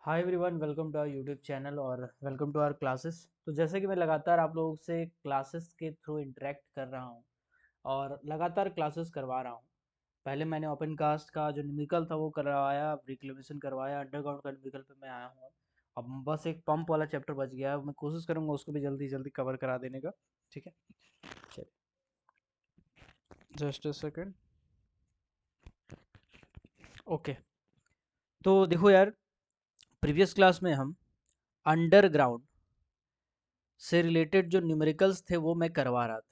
Hi everyone, welcome to our YouTube channel और welcome to our classes. तो जैसे कि मैं लगातार आप लोगों से क्लासेस के थ्रू इंटरेक्ट कर रहा हूँ और लगातार क्लासेस करवा रहा हूँ। पहले मैंने ओपन कास्ट का जो न्यूमेरिकल था वो करवाया, रिक्लेमेशन करवाया, अंडरग्राउंड का न्यूमेरिकल पे मैं आया हूँ। अब बस एक पंप वाला चैप्टर बच गया है, मैं कोशिश करूँगा उसको भी जल्दी जल्दी कवर करा देने का। ठीक है, चलिए जस्ट अ सेकेंड। ओके, तो देखो यार, प्रीवियस क्लास में हम अंडरग्राउंड से रिलेटेड जो न्यूमेरिकल्स थे वो मैं करवा रहा था।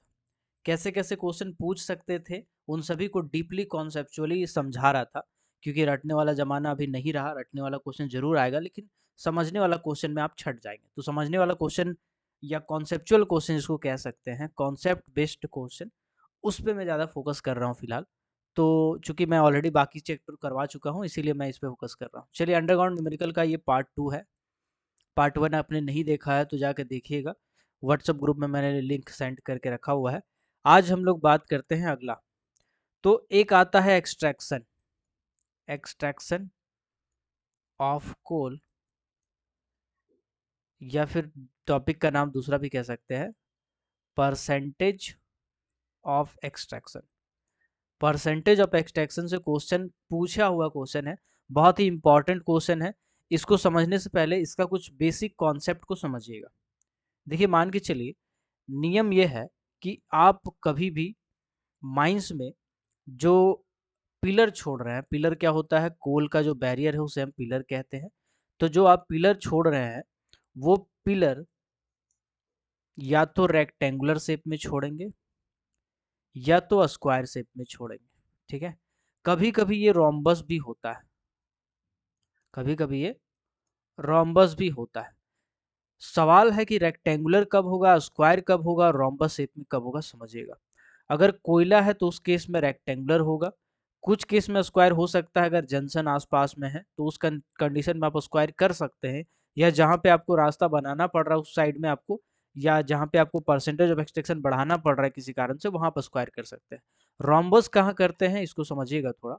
कैसे कैसे क्वेश्चन पूछ सकते थे उन सभी को डीपली कॉन्सेप्चुअली समझा रहा था, क्योंकि रटने वाला ज़माना अभी नहीं रहा। रटने वाला क्वेश्चन जरूर आएगा, लेकिन समझने वाला क्वेश्चन में आप छट जाएंगे। तो समझने वाला क्वेश्चन या कॉन्सेप्चुअल क्वेश्चन जिसको कह सकते हैं, कॉन्सेप्ट बेस्ड क्वेश्चन, उस पर मैं ज़्यादा फोकस कर रहा हूँ फिलहाल। तो चूंकि मैं ऑलरेडी बाकी चैप्टर करवा चुका हूँ, इसीलिए मैं इस पर फोकस कर रहा हूँ। चलिए, अंडरग्राउंड न्यूमेरिकल का ये पार्ट 2 है। पार्ट 1 आपने नहीं देखा है तो जाकर देखिएगा, व्हाट्सएप ग्रुप में मैंने लिंक सेंड करके रखा हुआ है। आज हम लोग बात करते हैं अगला। तो एक आता है एक्सट्रैक्शन, एक्सट्रैक्शन ऑफ कोल, या फिर टॉपिक का नाम दूसरा भी कह सकते हैं, percentage of extraction. Percentage of extraction से क्वेश्चन पूछा हुआ क्वेश्चन है, बहुत ही इंपॉर्टेंट क्वेश्चन है। इसको समझने से पहले इसका कुछ बेसिक कॉन्सेप्ट को समझिएगा। देखिए, मान के चलिए, नियम यह है कि आप कभी भी माइंस में जो पिलर छोड़ रहे हैं, पिलर क्या होता है, कोल का जो बैरियर है उसे हम पिलर कहते हैं। तो जो आप पिलर छोड़ रहे हैं वो पिलर या तो रेक्टेंगुलर शेप में छोड़ेंगे या तो स्क्वायर शेप में छोड़ेंगे। ठीक है, कभी कभी ये रोम्बस भी होता है, कभी कभी ये रोम्बस भी होता है। सवाल है कि रेक्टेंगुलर कब होगा, स्क्वायर कब होगा, रोम्बस शेप में कब होगा, समझिएगा। अगर कोयला है तो उस केस में रेक्टेंगुलर होगा, कुछ केस में स्क्वायर हो सकता है। अगर जंक्शन आसपास में है तो उस कंडीशन में आप स्क्वायर कर सकते हैं, या जहां पे आपको रास्ता बनाना पड़ रहा है उस साइड में आपको, या जहां पे आपको परसेंटेज ऑफ एक्सट्रैक्शन बढ़ाना पड़ रहा है किसी कारण से, वहां पर स्क्वायर कर सकते हैं। रोम्बस कहाँ करते हैं इसको समझिएगा थोड़ा।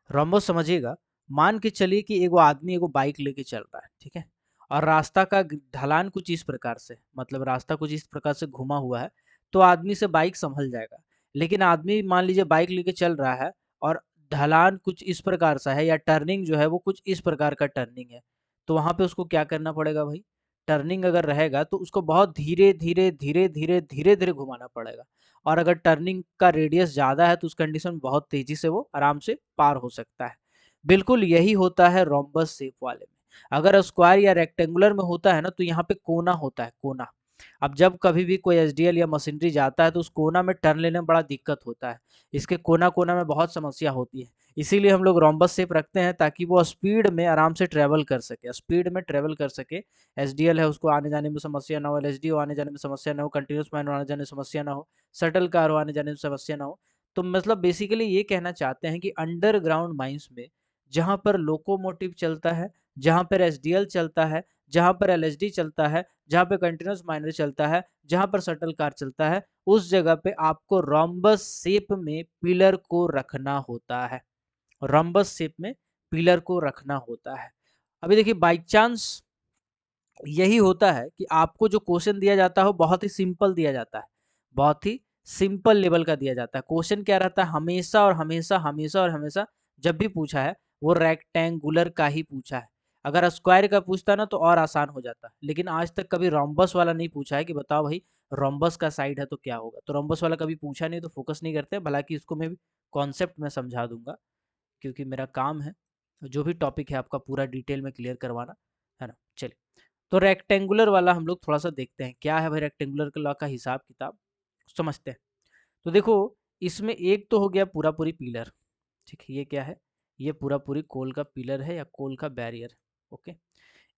रोम्बस समझिएगा, मान के चलिए कि एगो आदमी एगो बाइक लेके चल रहा है, ठीक है, और रास्ता का ढलान कुछ इस प्रकार से, मतलब रास्ता कुछ इस प्रकार से घुमा हुआ है, तो आदमी से बाइक संभल जाएगा। लेकिन आदमी मान लीजिए बाइक लेके चल रहा है और ढलान कुछ इस प्रकार सा है, या टर्निंग जो है वो कुछ इस प्रकार का टर्निंग है, तो वहां पे उसको क्या करना पड़ेगा भाई? टर्निंग अगर रहेगा तो उसको बहुत धीरे धीरे धीरे धीरे धीरे धीरे घुमाना पड़ेगा। और अगर टर्निंग का रेडियस ज़्यादा है तो उस कंडीशन में बहुत तेज़ी से वो आराम से पार हो सकता है। बिल्कुल यही होता है रोम्बस शेप वाले में। अगर स्क्वायर या रेक्टेंगुलर में होता है ना, तो यहाँ पे कोना होता है, कोना। अब जब कभी भी कोई एसडीएल या मशीनरी जाता है तो उस कोना में टर्न लेने में बड़ा दिक्कत होता है। इसके कोना कोना में बहुत समस्या होती है। इसीलिए हम लोग रोम्बस शेप रखते हैं, ताकि वो स्पीड में आराम से ट्रेवल कर सके, स्पीड में ट्रेवल कर सके। एसडीएल है, उसको आने जाने में समस्या ना हो, एलएसडी आने जाने में समस्या ना हो, कंटिन्यूस माइनर आने जाने में समस्या ना हो, शटल कार हो आने जाने में समस्या ना हो। तो मतलब बेसिकली ये कहना चाहते हैं कि अंडरग्राउंड माइंस में जहाँ पर लोकोमोटिव चलता है, जहाँ पर एसडीएल चलता है, जहाँ पर एलएसडी चलता है, जहाँ पे कंटिन्यूस माइनर चलता है, जहाँ पर शटल कार चलता है, उस जगह पे आपको रोम्बस शेप में पिलर को रखना होता है। रोम्बस शेप में पिलर को रखना होता है। अभी देखिए, बाई चांस यही होता है कि आपको जो क्वेश्चन दिया जाता है वो बहुत ही सिंपल दिया जाता है, बहुत ही सिंपल लेवल का दिया जाता है। क्वेश्चन क्या रहता है, हमेशा और हमेशा हमेशा और हमेशा जब भी पूछा है वो रेक्टेंगुलर का ही पूछा है। अगर स्क्वायर का पूछता ना तो और आसान हो जाता, लेकिन आज तक कभी रोम्बस वाला नहीं पूछा है कि बताओ भाई रोम्बस का साइड है तो क्या होगा। तो रोम्बस वाला कभी पूछा नहीं तो फोकस नहीं करते, हालांकि इसको मैं कॉन्सेप्ट में समझा दूंगा, क्योंकि मेरा काम है जो भी टॉपिक है आपका पूरा डिटेल में क्लियर करवाना, है ना। चलिए, तो रेक्टेंगुलर वाला हम लोग थोड़ा सा देखते हैं, क्या है भाई रेक्टेंगुलर लॉ का हिसाब किताब, समझते हैं। तो देखो, इसमें एक तो हो गया पूरा पूरी पिलर, ठीक है, ये क्या है, ये पूरा पूरी कोल का पिलर है या कोल का बैरियर। ओके,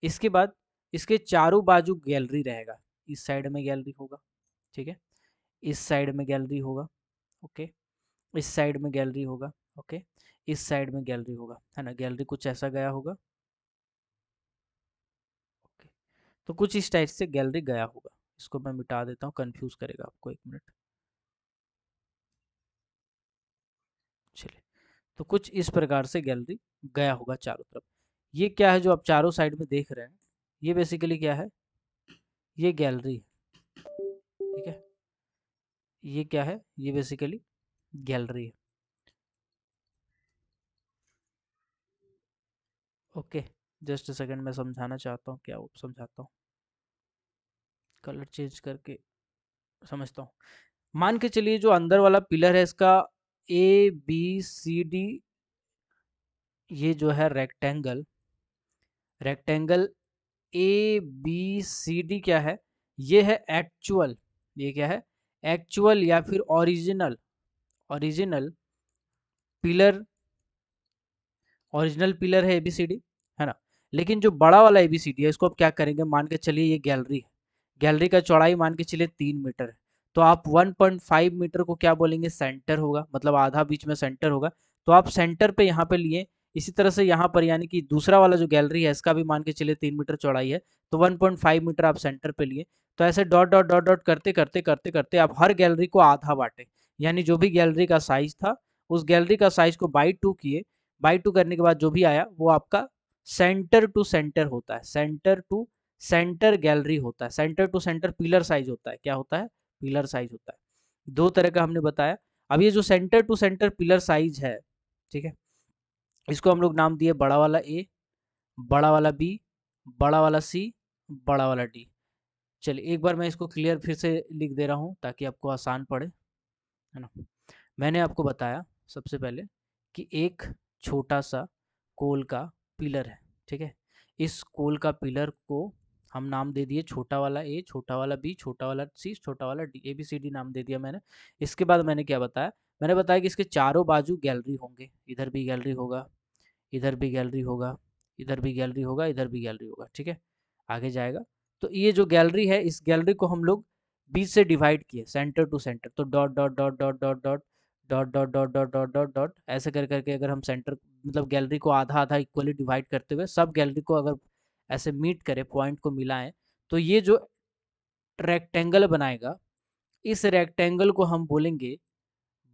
इसके बाद इसके चारों बाजू गैलरी रहेगा। इस साइड में गैलरी होगा, ठीक है, इस साइड में गैलरी होगा, ओके, इस साइड में गैलरी होगा, ओके, इस साइड में गैलरी होगा, है ना। गैलरी कुछ ऐसा गया होगा, ओके, तो कुछ इस टाइप से गैलरी गया होगा। इसको मैं मिटा देता हूँ, कंफ्यूज करेगा आपको, एक मिनट। चलिए, तो कुछ इस प्रकार से गैलरी गया होगा चारों तरफ। ये क्या है जो आप चारों साइड में देख रहे हैं, ये बेसिकली क्या है, ये गैलरी है, ठीक है। ये क्या है, ये बेसिकली गैलरी है। ओके, जस्ट सेकंड में समझाना चाहता हूँ, क्या वो समझाता हूँ, कलर चेंज करके समझता हूँ। मान के चलिए जो अंदर वाला पिलर है इसका ए बी सी डी, ये जो है rectangle, rectangle A B C D क्या है, ये है एक्चुअल, ये क्या है, एक्चुअल या फिर original, original pillar, original pillar है एबीसीडी, है ना। लेकिन जो बड़ा वाला एबीसीडी है इसको आप क्या करेंगे, मान के चलिए ये गैलरी है, गैलरी का चौड़ाई मान के चलिए 3 मीटर है, तो आप 1.5 मीटर को क्या बोलेंगे, सेंटर होगा, मतलब आधा बीच में सेंटर होगा, तो आप सेंटर पे यहाँ पे लिए। इसी तरह से यहाँ पर यानी कि दूसरा वाला जो गैलरी है इसका भी मान के चलिए 3 मीटर चौड़ाई है, तो 1.5 मीटर आप सेंटर पे लिए। तो ऐसे डॉट डॉट डॉट डॉट करते करते करते करते आप हर गैलरी को आधा बांटे, यानी जो भी गैलरी का साइज था उस गैलरी का साइज को बाई 2 किए, बाई 2 करने के बाद जो भी आया वो आपका सेंटर टू सेंटर होता है, सेंटर टू सेंटर गैलरी होता है, centre to centre pillar size होता है, क्या होता है, पिलर साइज होता है। दो तरह का हमने बताया। अब ये जो centre to centre pillar size है, ठीक है, इसको हम लोग नाम दिए बड़ा वाला ए, बड़ा वाला बी, बड़ा वाला सी, बड़ा वाला डी। चलिए एक बार मैं इसको क्लियर फिर से लिख दे रहा हूँ ताकि आपको आसान पड़े, है ना। मैंने आपको बताया सबसे पहले कि एक छोटा सा कोल का पिलर है, ठीक है। इस कोल का पिलर को हम नाम दे दिए छोटा वाला ए, छोटा वाला बी, छोटा वाला सी, छोटा वाला D, A B C D नाम दे दिया मैंने। इसके बाद मैंने क्या बताया, मैंने बताया कि इसके चारों बाजू गैलरी होंगे, इधर भी गैलरी होगा, इधर भी गैलरी होगा, इधर भी गैलरी होगा, इधर भी गैलरी होगा, ठीक है। आगे जाएगा तो ये जो गैलरी है इस गैलरी को हम लोग बीच से डिवाइड किए, सेंटर टू सेंटर, तो dot dot dot dot dot dot dot dot dot dot dot dot dot ऐसे कर करके अगर हम सेंटर मतलब गैलरी को आधा आधा इक्वली डिवाइड करते हुए सब गैलरी को अगर ऐसे मीट करें, पॉइंट को मिलाएं, तो ये जो रेक्टेंगल बनाएगा, इस रेक्टेंगल को हम बोलेंगे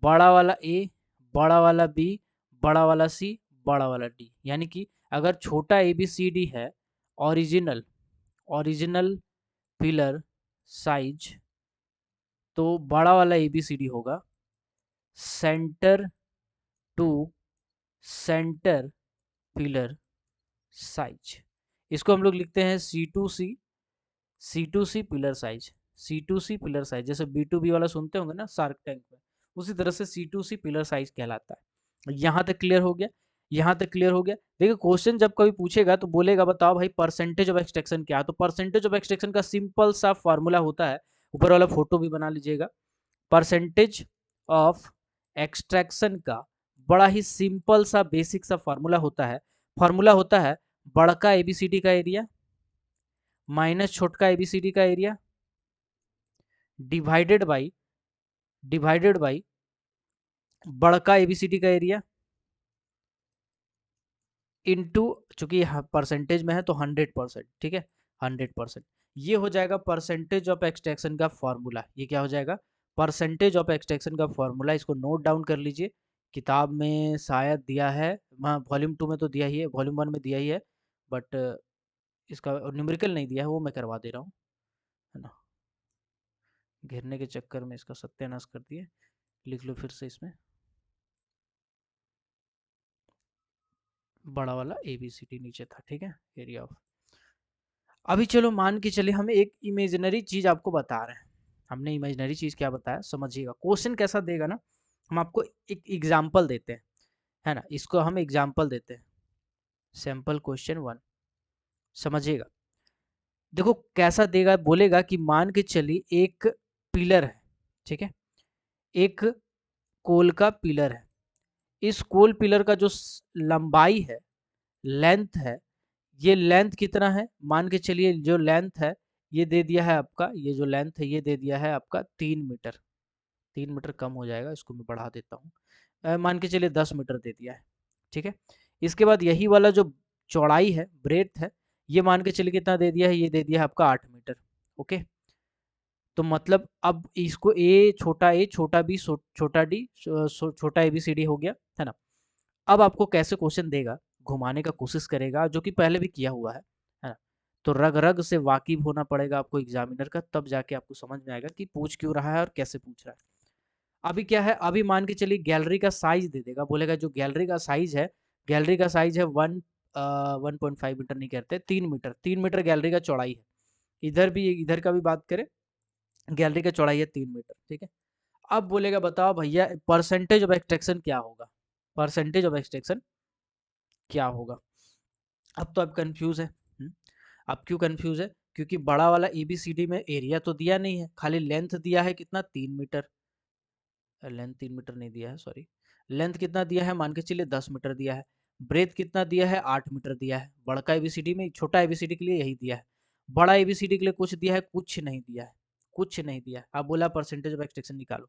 बड़ा वाला ए, बड़ा वाला बी, बड़ा वाला सी, बड़ा वाला डी। यानी कि अगर छोटा ए बी सी डी है ओरिजिनल, ओरिजिनल पिलर साइज, तो बड़ा वाला ए बी सी डी होगा centre to centre pillar size. इसको हम लोग लिखते हैं C to C, C to C pillar size, C to C pillar size, जैसे बी टू बी वाला सुनते होंगे ना शार्क टैंक में, उसी तरह से सी टू सी पिलर साइज कहलाता है। यहाँ तक क्लियर हो गया, यहाँ तक क्लियर हो गया। देखिए क्वेश्चन जब कभी पूछेगा तो बोलेगा बताओ भाई परसेंटेज ऑफ एक्सट्रैक्शन क्या है, तो परसेंटेज ऑफ एक्सट्रैक्शन का सिंपल सा फॉर्मूला होता है, ऊपर वाला फोटो भी बना लीजिएगा। परसेंटेज ऑफ एक्सट्रैक्शन का बड़ा ही सिंपल सा बेसिक सा फॉर्मूला होता है, फॉर्मूला होता है बड़का एबीसीडी का एरिया माइनस छोटका एबीसीडी का area divided by, divided by बड़का एबीसीडी का एरिया इनटू, चूंकि परसेंटेज में है तो 100%, ठीक है, 100%। ये हो जाएगा परसेंटेज ऑफ एक्सट्रैक्शन का फॉर्मूला, ये क्या हो जाएगा, परसेंटेज ऑफ एक्सट्रैक्शन का फॉर्मूला। इसको नोट डाउन कर लीजिए, किताब में शायद दिया है, वॉल्यूम 2 में तो दिया ही है, वॉल्यूम 1 में दिया ही है, बट इसका न्यूमेरिकल नहीं दिया है, वो मैं करवा दे रहा हूँ, है ना। घेरने के चक्कर में इसका सत्यानाश कर दिए, लिख लो फिर से इसमें बड़ा वाला ए बी सी डी नीचे था, ठीक है, एरिया ऑफ। अभी चलो मान के चले हम एक इमेजिनरी चीज आपको बता रहे हैं, हमने इमेजिनरी चीज क्या बताया समझिएगा, क्वेश्चन कैसा देगा ना, हम आपको एक एग्जाम्पल देते हैं, है ना, इसको हम एग्जाम्पल देते हैं, सैंपल क्वेश्चन 1, समझिएगा। देखो कैसा देगा, बोलेगा कि मान के चलिए एक पिलर है, ठीक है, एक कोल का पिलर है, इस कोल पिलर का जो लंबाई है, लेंथ है, ये लेंथ कितना है, मान के चलिए जो लेंथ है ये दे दिया है आपका, ये जो लेंथ है ये दे दिया है आपका 3 मीटर, 3 मीटर कम हो जाएगा, इसको मैं बढ़ा देता हूँ, मान के चलिए 10 मीटर दे दिया है, ठीक है। इसके बाद यही वाला जो चौड़ाई है, ब्रेथ है, ये मान के चलिए कितना दे दिया है, ये दे दिया है आपका 8 मीटर, ओके। तो मतलब अब इसको ए छोटा बी छोटा डी छोटा ए बी सी डी हो गया, है ना। अब आपको कैसे क्वेश्चन देगा, घुमाने का कोशिश करेगा, जो कि पहले भी किया हुआ है ना। तो रग रग से वाकिफ होना पड़ेगा आपको एग्जामिनर का, तब जाके आपको समझ में आएगा कि पूछ क्यों रहा है और कैसे पूछ रहा है। अभी क्या है, अभी मान के चलिए गैलरी का साइज दे देगा, बोलेगा जो गैलरी का साइज है, गैलरी का साइज है 1.5 मीटर नहीं कहते, 3 मीटर, 3 मीटर गैलरी का चौड़ाई है। इधर भी, इधर का भी बात करें, गैलरी का चौड़ाई है 3 मीटर, ठीक है। अब बोलेगा बताओ भैया परसेंटेज ऑफ एक्सट्रैक्शन क्या होगा, परसेंटेज ऑफ एक्सट्रैक्शन क्या होगा। अब तो आप कंफ्यूज है। अब क्यों कंफ्यूज है, क्योंकि बड़ा वाला एबीसीडी में एरिया तो दिया नहीं है, खाली लेंथ दिया है कितना, 3 मीटर। लेंथ 3 मीटर नहीं दिया है, सॉरी। लेंथ कितना दिया है, मान के चलिए 10 मीटर दिया है। ब्रेथ कितना दिया है, 8 मीटर दिया है। बड़का एबीसीडी में, छोटा एबीसीडी के लिए यही दिया है। बड़ा एबीसीडी के लिए कुछ दिया है, कुछ नहीं दिया है, कुछ नहीं दिया है। अब बोला परसेंटेज ऑफ एक्सट्रैक्शन निकालो,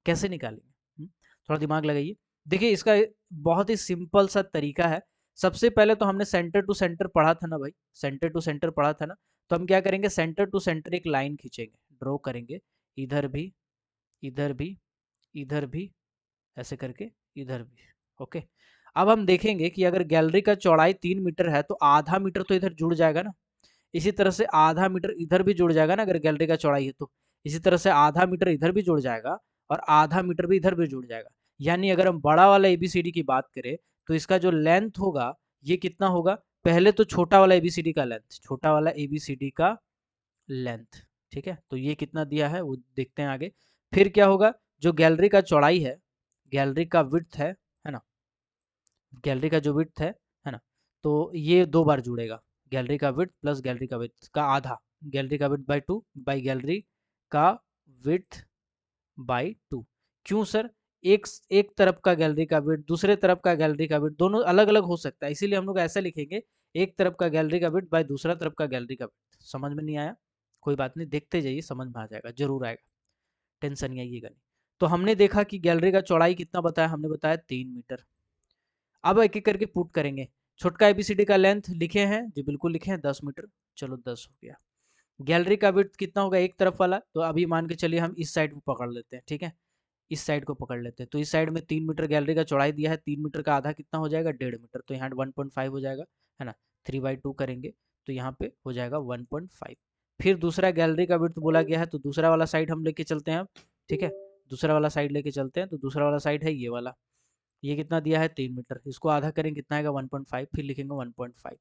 कैसे निकालेंगे? थोड़ा दिमाग लगाइए। देखिए इसका बहुत ही सिंपल सा तरीका है। सबसे पहले तो हमने सेंटर टू सेंटर पढ़ा था ना भाई, सेंटर टू सेंटर पढ़ा था ना। तो हम क्या करेंगे, सेंटर टू सेंटर एक लाइन खींचेंगे, ड्रॉ करेंगे, इधर भी, इधर भी, इधर भी, ऐसे करके इधर भी। ओके। अब हम देखेंगे कि अगर गैलरी का चौड़ाई 3 मीटर है तो आधा मीटर तो इधर जुड़ जाएगा ना। इसी तरह से आधा मीटर इधर भी जुड़ जाएगा ना, अगर गैलरी का चौड़ाई है तो। इसी तरह से आधा मीटर इधर भी जुड़ जाएगा और आधा मीटर भी इधर भी जुड़ जाएगा। यानी अगर हम बड़ा वाला एबीसीडी की बात करें तो इसका जो लेंथ होगा ये कितना होगा, पहले तो छोटा वाला एबीसीडी का लेंथ, छोटा वाला एबीसीडी का लेंथ, ठीक है। तो ये कितना दिया है वो देखते हैं आगे। फिर क्या होगा, जो गैलरी का चौड़ाई है, गैलरी का विड्थ है ना, गैलरी का जो विड्थ है ना, तो ये दो बार जुड़ेगा, गैलरी का विड्थ प्लस गैलरी का विड्थ का आधा, गैलरी का विड्थ बाई 2 बाई गैलरी का विड्थ बाई 2। क्यों सर, एक एक तरफ का गैलरी का विड्थ, दूसरे तरफ का गैलरी का विड्थ, दोनों अलग अलग हो सकता है, इसीलिए हम लोग ऐसा लिखेंगे, एक तरफ का गैलरी का विड्थ बाई दूसरा तरफ का गैलरी का विड्थ। समझ में नहीं आया, कोई बात नहीं, देखते जाइए, समझ में आ जाएगा, जरूर आएगा, टेंशन नहीं आइएगा नहीं। तो हमने देखा कि गैलरी का चौड़ाई कितना बताया, हमने बताया 3 मीटर। अब एक एक करके पुट करेंगे। छोटका एबीसीडी का लेंथ लिखे हैं जी, बिल्कुल लिखे हैं, 10 मीटर, चलो 10 हो गया। गैलरी का विड्थ कितना होगा एक तरफ वाला, तो अभी मान के चलिए हम इस साइड को पकड़ लेते हैं, ठीक है, इस साइड को पकड़ लेते हैं। तो इस साइड में 3 मीटर गैलरी का चौड़ाई दिया है, 3 मीटर का आधा कितना हो जाएगा, 1.5 मीटर, तो यहाँ 1.5 हो जाएगा, है ना। 3/2 करेंगे तो यहाँ पे हो जाएगा 1.5। फिर दूसरा गैलरी का विड्थ बोला गया है, तो दूसरा वाला साइड हम लेके चलते हैं अब, ठीक है, दूसरा वाला साइड लेके चलते हैं। तो दूसरा वाला साइड है ये वाला, ये कितना दिया है 3 मीटर, इसको आधा करेंगे कितना आएगा 1.5, फिर लिखेंगे 1.5।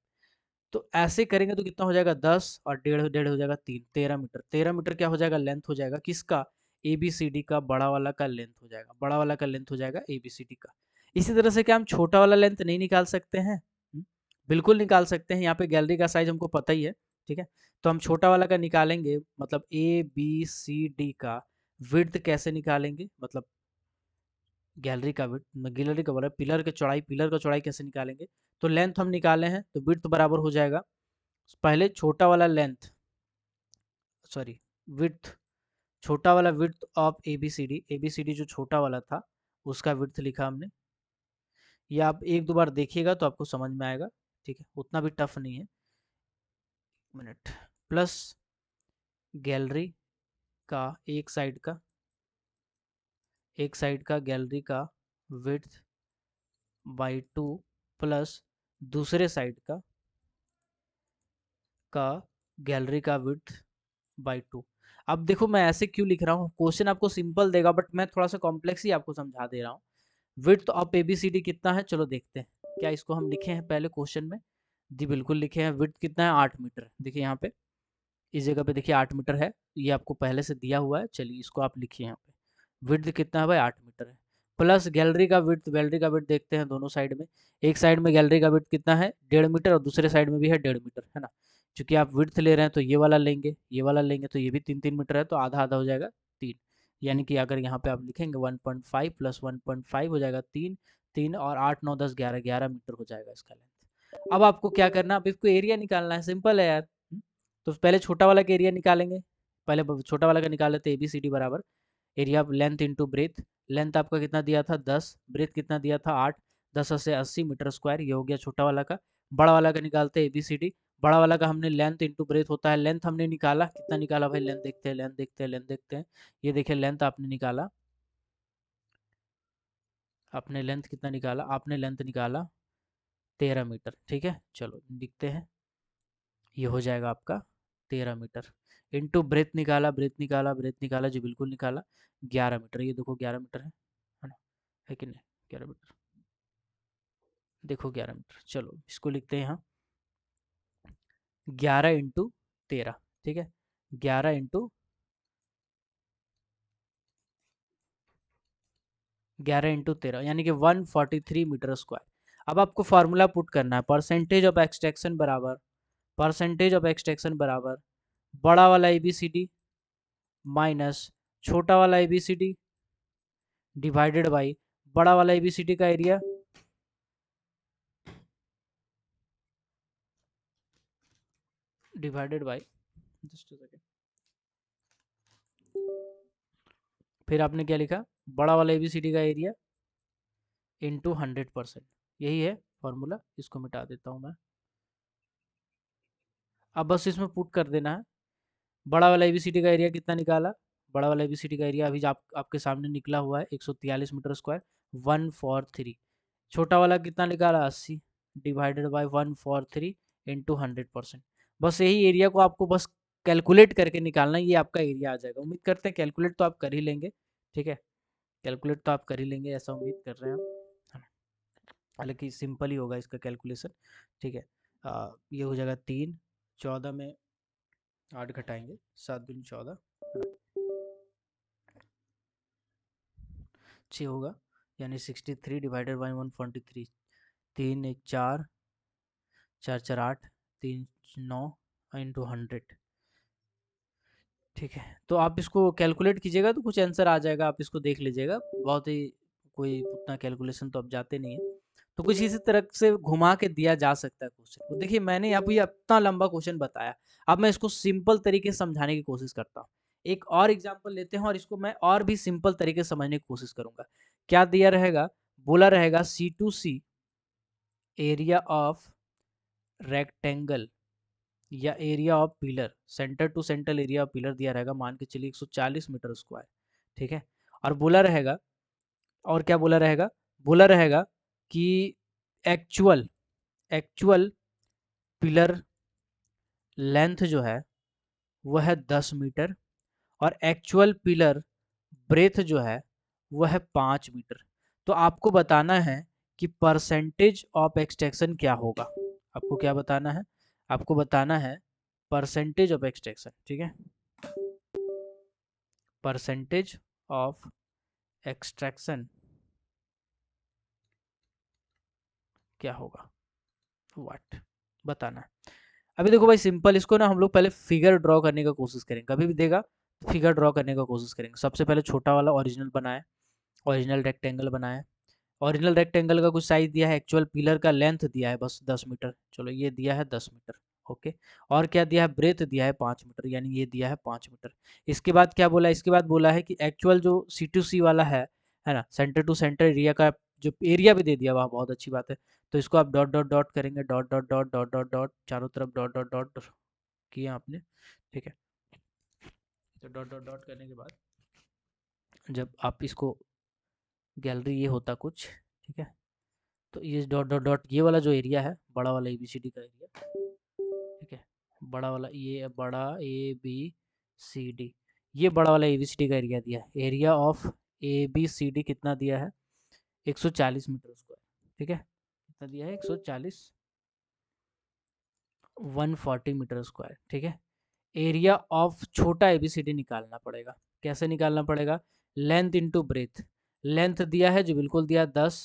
तो ऐसे करेंगे तो कितना हो जाएगा 10 और डेढ़ डेढ़ हो जाएगा 3, 13 मीटर। 13 मीटर क्या हो जाएगा, लेंथ हो जाएगा किसका, ए बी सी डी का, बड़ा वाला का लेंथ हो जाएगा, बड़ा वाला का लेंथ हो जाएगा ए बी सी डी का। इसी तरह से क्या हम छोटा वाला लेंथ नहीं निकाल सकते हैं? बिल्कुल निकाल सकते हैं, यहाँ पे गैलरी का साइज हमको पता ही है, ठीक है। तो हम छोटा वाला का निकालेंगे, मतलब ए बी सी डी का विड्थ कैसे निकालेंगे, मतलब गैलरी का विड्थ, गैलरी का बोला, पिलर की चौड़ाई, पिलर का चौड़ाई कैसे निकालेंगे, तो लेंथ हम निकाले हैं, तो विड्थ बराबर हो जाएगा, पहले छोटा वाला लेंथ, सॉरी, विड्थ, छोटा वाला विड्थ ऑफ एबीसीडी, एबीसीडी जो छोटा वाला था उसका विड्थ लिखा हमने। ये आप एक दो बार देखिएगा तो आपको समझ में आएगा, ठीक है, उतना भी टफ नहीं है। मिनट, प्लस गैलरी का एक साइड का, एक साइड का गैलरी का विड्थ बाई 2 प्लस दूसरे साइड का गैलरी का विड्थ बाई 2। अब देखो मैं ऐसे क्यों लिख रहा हूँ, क्वेश्चन आपको सिंपल देगा बट मैं थोड़ा सा कॉम्प्लेक्स ही आपको समझा दे रहा हूँ। विड्थ ऑफ एबीसीडी कितना है, चलो देखते हैं, क्या इसको हम लिखे हैं पहले क्वेश्चन में? जी बिल्कुल लिखे हैं। विड्थ कितना है, 8 मीटर, देखिए यहाँ पे इस जगह पे देखिए 8 मीटर है, ये आपको पहले से दिया हुआ है, चलिए इसको आप लिखिए यहाँ पे। विड्थ कितना है भाई, 8 मीटर है, प्लस गैलरी का विड्थ, गैलरी का विड्थ देखते हैं दोनों साइड में। एक साइड में गैलरी का विड्थ कितना है, 1.5 मीटर, और दूसरे साइड में भी है 1.5 मीटर, है ना। चूंकि आप विड्थ ले रहे हैं तो ये वाला लेंगे, ये वाला लेंगे, तो ये भी 3-3 मीटर है, तो आधा आधा हो जाएगा 3। यानी कि अगर यहाँ पे आप लिखेंगे 1.5 प्लस 1.5 हो जाएगा 3, 3 और 8 9 10 11, 11 मीटर हो जाएगा इसका लेंथ। अब आपको क्या करना है, अब इसको एरिया निकालना है, सिंपल है यार। तो पहले छोटा वाला का एरिया निकालेंगे, पहले छोटा वाला का निकाल लेते हैं, ए बी सी डी बराबर area length into breadth. Length आपका कितना दिया था 10, ब्रेथ कितना दिया था 8, 10 से 80 मीटर स्क्वायर, ये हो गया छोटा वाला का। बड़ा वाला का निकालते हैं ए बी सी डी, बड़ा वाला का हमने लेंथ इंटू ब्रेथ होता है, लेंथ हमने निकाला, कितना निकाला भाई, लेंथ देखते हैं, लेंथ देखते हैं, लेंथ देखते हैं। ये देखिए लेंथ आपने निकाला आपने लेंथ कितना निकाला? आपने लेंथ निकाला 13 मीटर, ठीक है। चलो लिखते हैं, ये हो जाएगा आपका 13 मीटर इंटू ब्रेथ निकाला, ब्रेथ निकाला, ब्रेथ निकाला जो बिल्कुल निकाला 11 मीटर। ये देखो 11 मीटर है ना, है कि नहीं? 11 मीटर, देखो 11 मीटर। चलो इसको लिखते हैं यहाँ 11 इंटू 13, ठीक है। 11 इंटू 13 यानी कि 143 मीटर स्क्वायर। अब आपको फार्मूला पुट करना है, परसेंटेज ऑफ एक्सट्रैक्शन बराबर, परसेंटेज ऑफ एक्सट्रैक्शन बराबर बड़ा वाला A B C D minus छोटा वाला A B C D divided by बड़ा वाला ए बी सी डी का area divided by, just second, फिर आपने क्या लिखा? बड़ा वाला ए बी सी डी का एरिया इंटू 100%। यही है फॉर्मूला, इसको मिटा देता हूँ मैं। अब बस इसमें पुट कर देना है, बड़ा वाला एबीसीडी का एरिया कितना निकाला? बड़ा वाला एबीसीडी का एरिया अभी आपके सामने निकला हुआ है 143 मीटर स्क्वायर, 143। छोटा वाला कितना निकाला? 80 डिवाइडेड बाय 143 इंटू 100%। बस यही एरिया को आपको बस कैलकुलेट करके निकालना है, ये आपका एरिया आ जाएगा। उम्मीद करते हैं कैलकुलेट तो आप कर ही लेंगे, ठीक है। कैलकुलेट तो आप कर ही लेंगे ऐसा उम्मीद कर रहे हैं हम, हालांकि सिंपल ही होगा इसका कैलकुलेशन, ठीक है। ये हो जाएगा 3, 14 में 8 घटाएंगे, 7 दूनी 14, 6 होगा, यानी 63 डिवाइडेड बाई 143। 3 1 4, 4 4 8, 3 9 इंटू 100, ठीक है। तो आप इसको कैलकुलेट कीजिएगा तो कुछ आंसर आ जाएगा, आप इसको देख लीजिएगा। बहुत ही कोई उतना कैलकुलेशन तो अब जाते नहीं है, तो कुछ इसी तरह से घुमा के दिया जा सकता है क्वेश्चन को। देखिए मैंने अभी इतना लंबा क्वेश्चन बताया, अब मैं इसको सिंपल तरीके से समझाने की कोशिश करता हूँ। एक और एग्जांपल लेते हैं और इसको मैं और भी सिंपल तरीके से समझने की कोशिश करूंगा। क्या दिया रहेगा? बोला रहेगा C to C area of rectangle या area of pillar, centre to centre area of pillar दिया रहेगा, मान के चलिए 140 मीटर स्क्वायर, ठीक है। और बोला रहेगा, और क्या बोला रहेगा? बोला रहेगा कि एक्चुअल एक्चुअल पिलर लेंथ जो है वह है 10 मीटर और एक्चुअल पिलर ब्रेथ जो है वह है 5 मीटर। तो आपको बताना है कि परसेंटेज ऑफ एक्सट्रैक्शन क्या होगा। आपको क्या बताना है? आपको बताना है परसेंटेज ऑफ एक्सट्रैक्शन, ठीक है। परसेंटेज ऑफ एक्सट्रैक्शन क्या होगा, व्हाट बताना है। अभी देखो भाई सिंपल, इसको ना हम लोग पहले फिगर ड्रॉ करने का कोशिश करेंगे, कभी भी देगा फिगर ड्रॉ करने का कोशिश करेंगे। सबसे पहले छोटा वाला ओरिजिनल बनाए, ओरिजिनल रेक्टेंगल बनाए। ओरिजिनल रेक्टेंगल का कुछ साइज दिया है, एक्चुअल पिलर का लेंथ दिया है बस 10 मीटर, चलो ये दिया है 10 मीटर, ओके। और क्या दिया है? ब्रेथ दिया है 5 मीटर, यानी ये दिया है 5 मीटर। इसके बाद क्या बोला? इसके बाद बोला है कि एक्चुअल जो सी टू सी वाला है ना, सेंटर टू सेंटर एरिया का जो एरिया भी दे दिया, वाह बहुत अच्छी बात है। तो इसको आप डॉट डॉट डॉट करेंगे, dot dot dot dot dot dot, चारों तरफ डॉट डॉट डॉट किया आपने, ठीक है। तो डॉट डॉट डॉट करने के बाद जब आप इसको, गैलरी ये होता कुछ, ठीक है। तो ये डॉट डॉट डॉट ये वाला जो एरिया है, बड़ा वाला एबीसीडी का एरिया, ठीक है। बड़ा वाला, ये बड़ा ए बी सी डी, ये बड़ा वाला एबीसीडी का एरिया दिया है। Area of A B C D कितना दिया है? 140 मीटर स्क्वायर, ठीक है। कितना दिया है? 140, 140 मीटर स्क्वायर, ठीक है। एरिया ऑफ छोटा एबीसीडी निकालना पड़ेगा। कैसे निकालना पड़ेगा? Length into breadth. लेंथ दिया है जो बिल्कुल दिया है 10,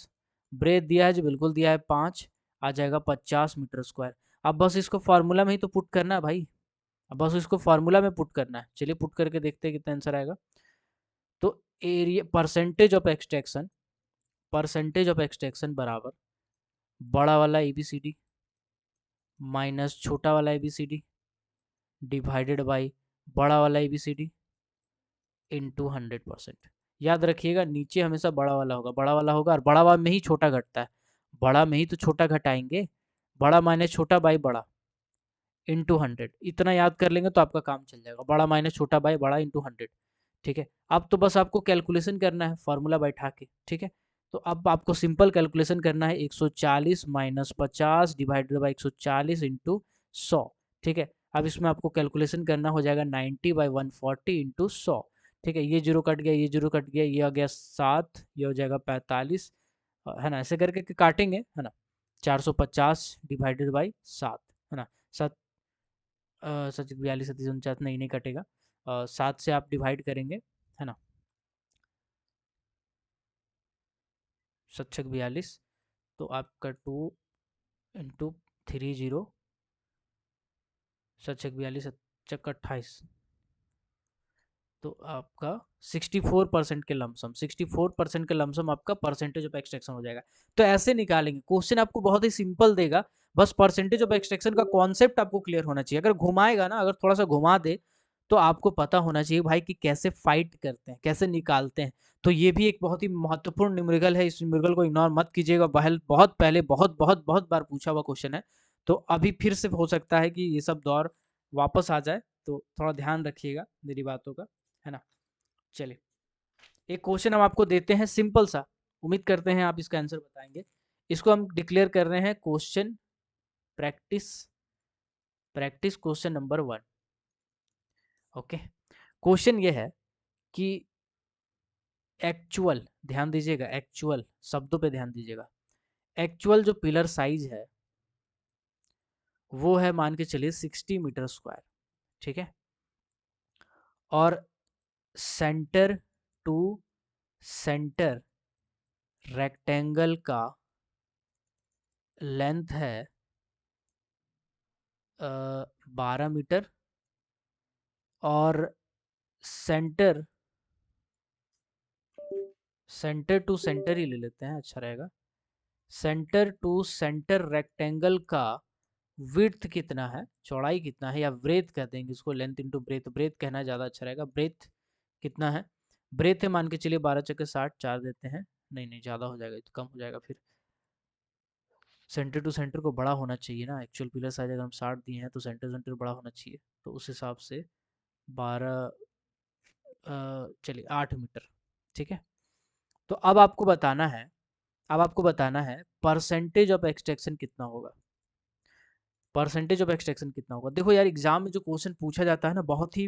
ब्रेथ दिया है जो बिल्कुल दिया है 5, आ जाएगा 50 मीटर स्क्वायर। अब बस इसको फार्मूला में ही तो पुट करना है भाई, अब बस इसको फार्मूला में पुट करना है। चलिए पुट करके देखते हैं कितना आंसर आएगा। तो area, percentage of extraction, percentage of extraction बराबर बड़ा वाला एबीसीडी माइनस छोटा वाला एबीसीडी डिवाइडेड बाई बड़ा वाला एबीसीडी इंटू 100%। याद रखिएगा नीचे हमेशा बड़ा वाला होगा, बड़ा वाला होगा और बड़ा वाला में ही छोटा घटता है, बड़ा में ही तो छोटा घटाएंगे। बड़ा माइनस छोटा बाई बड़ा इंटू 100, इतना याद कर लेंगे तो आपका काम चल जाएगा। बड़ा माइनस छोटा बाई बड़ा इंटू 100, ठीक है। अब तो बस आपको कैलकुलेशन करना है फार्मूला बैठा के, ठीक है। तो अब आपको सिंपल कैलकुलेशन करना है, 140 माइनस 50 डिवाइडेड बाई 140 इंटू 100। ठीक है, अब इसमें आपको कैलकुलेशन करना हो जाएगा 90 बाई 140 इंटू 100। ठीक है, ये जीरो कट गया, ये जीरो कट गया, ये आ गया 7, ये हो जाएगा 45, है ना, ऐसे करके काटेंगे, है ना। 450 डिवाइडेड बाई 7, है ना। सात सच 42 37 नहीं नहीं कटेगा, 7 से आप डिवाइड करेंगे, है ना। 7 42, तो आपका 2 इंटू 30, 7 42 7 28, तो आपका 64% के लमसम, 64% के लमसम आपका परसेंटेज ऑफ एक्सट्रैक्शन हो जाएगा। तो ऐसे निकालेंगे, क्वेश्चन आपको बहुत ही सिंपल देगा, बस परसेंटेज ऑफ एक्सट्रैक्शन का कॉन्सेप्ट आपको क्लियर होना चाहिए। अगर घुमाएगा ना, अगर थोड़ा सा घुमा दे, तो आपको पता होना चाहिए भाई कि कैसे फाइट करते हैं, कैसे निकालते हैं। तो ये भी एक बहुत ही महत्वपूर्ण न्यूमेरिकल है, इस न्यूमेरिकल को इग्नोर मत कीजिएगा, बहुत पहले बहुत बहुत बहुत बार पूछा हुआ क्वेश्चन है। तो अभी फिर से हो सकता है कि ये सब दौर वापस आ जाए, तो थोड़ा ध्यान रखिएगा मेरी बातों का, है ना। चलिए, एक क्वेश्चन हम आपको देते हैं सिंपल सा, उम्मीद करते हैं आप इसका आंसर बताएंगे। इसको हम डिक्लेयर कर रहे हैं question practice, practice question number 1। Okay, question ये है कि एक्चुअल, ध्यान दीजिएगा, एक्चुअल शब्दों पे ध्यान दीजिएगा। एक्चुअल जो पिलर साइज है वो है, मान के चलिए 60 मीटर स्क्वायर। ठीक है, और सेंटर टू सेंटर रेक्टेंगल का लेंथ है 12 मीटर, और सेंटर, सेंटर टू सेंटर ही ले लेते हैं, अच्छा रहेगा। सेंटर टू सेंटर रेक्टेंगल का विड्थ कितना है, चौड़ाई कितना है, या ब्रेथ कहते हैं इसको, लेंथ इंटू ब्रेथ, ब्रेथ कहना ज़्यादा अच्छा रहेगा। ब्रेथ कितना है, ब्रेथ है मान के चलिए 12 चक्के 60, 4 देते हैं, नहीं नहीं ज़्यादा हो जाएगा, तो कम हो जाएगा फिर। सेंटर टू सेंटर को बड़ा होना चाहिए ना, एक्चुअल पिलर साइज अगर हम 60 दिए हैं तो सेंटर सेंटर बड़ा होना चाहिए, तो उस हिसाब से 12, चलिए 8 मीटर। ठीक है, तो अब आपको बताना है, अब आपको बताना है परसेंटेज ऑफ एक्सट्रैक्शन कितना होगा, परसेंटेज ऑफ एक्सट्रैक्शन कितना होगा। देखो यार, एग्जाम में जो क्वेश्चन पूछा जाता है ना, बहुत ही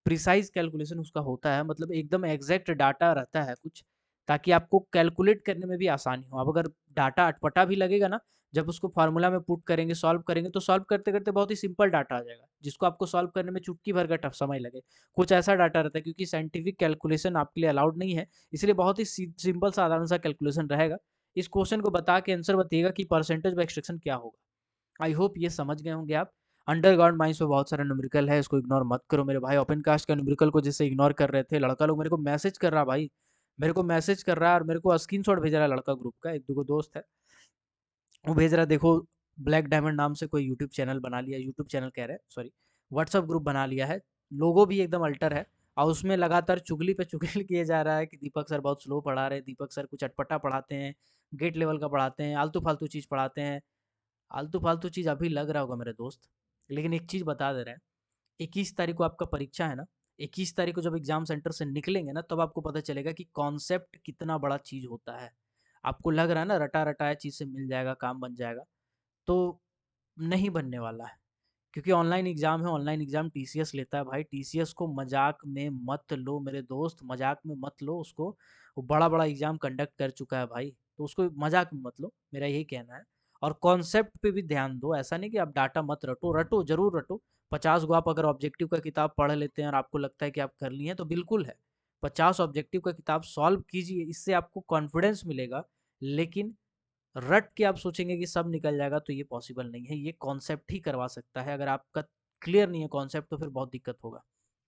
प्रिसाइज कैलकुलेशन उसका होता है, मतलब एकदम एग्जैक्ट डाटा रहता है कुछ, ताकि आपको कैलकुलेट करने में भी आसानी हो। अब अगर डाटा अटपटा भी लगेगा ना, जब उसको फार्मूला में पुट करेंगे, सॉल्व करेंगे, तो सॉल्व करते करते बहुत ही सिंपल डाटा आ जाएगा, जिसको आपको सॉल्व करने में चुटकी भर का टफ समय लगे। कुछ ऐसा डाटा रहता है, क्योंकि साइंटिफिक कैलकुलेशन आपके लिए अलाउड नहीं है, इसलिए बहुत ही सिंपल साधारण सा कैलकुलेशन रहेगा। इस क्वेश्चन को बता के आंसर बताइएगा कि परसेंटेज ऑफ एक्सट्रैक्शन क्या होगा। आई होप ये समझ गए होंगे आप। अंडरग्राउंड माइंस में बहुत सारा न्यूमेरिकल है, इसको इग्नोर मत करो मेरे भाई। ओपन कास्ट का न्यूमेरिकल को जैसे इग्नोर कर रहे थे, लड़का लोग मेरे को मैसेज कर रहा भाई, मेरे को मैसेज कर रहा है, और मेरे को स्क्रीनशॉट भेज रहा है लड़का ग्रुप का, एक दो दोस्त है, वो भेज रहा है, देखो ब्लैक डायमंड नाम से कोई यूट्यूब चैनल बना लिया, यूट्यूब चैनल कह रहे हैं सॉरी, व्हाट्सअप ग्रुप बना लिया है, लोगो भी एकदम अल्टर है, और उसमें लगातार चुगली पे चुगली किए जा रहा है कि दीपक सर बहुत स्लो पढ़ा रहे हैं, दीपक सर कुछ अटपटा पढ़ाते हैं, गेट लेवल का पढ़ाते हैं, आलतू फालतू चीज़ पढ़ाते हैं। आलतू फालतू चीज़ अभी लग रहा होगा मेरे दोस्त, लेकिन एक चीज़ बता दे रहे हैं, 21 तारीख को आपका परीक्षा है ना, 21 तारीख को जब एग्जाम सेंटर से निकलेंगे ना, तब आपको पता चलेगा कि कॉन्सेप्ट कितना बड़ा चीज़ होता है। आपको लग रहा है ना रटा रटाया चीज़ से मिल जाएगा, काम बन जाएगा, तो नहीं बनने वाला है। क्योंकि ऑनलाइन एग्जाम है, ऑनलाइन एग्जाम टीसीएस लेता है भाई, टीसीएस को मजाक में मत लो मेरे दोस्त, मजाक में मत लो उसको, वो बड़ा बड़ा एग्जाम कंडक्ट कर चुका है भाई, तो उसको मजाक में मत लो, मेरा यही कहना है। और कॉन्सेप्ट पे भी ध्यान दो, ऐसा नहीं कि आप डाटा मत रटो, रटो जरूर रटो। 50 गो आप अगर ऑब्जेक्टिव का किताब पढ़ लेते हैं और आपको लगता है कि आप कर लिए हैं, तो बिल्कुल है, 50 ऑब्जेक्टिव का किताब सॉल्व कीजिए, इससे आपको कॉन्फिडेंस मिलेगा। लेकिन रट के आप सोचेंगे कि सब निकल जाएगा, तो ये पॉसिबल नहीं है, ये कॉन्सेप्ट ही करवा सकता है। अगर आपका क्लियर नहीं है कॉन्सेप्ट, तो फिर बहुत दिक्कत होगा।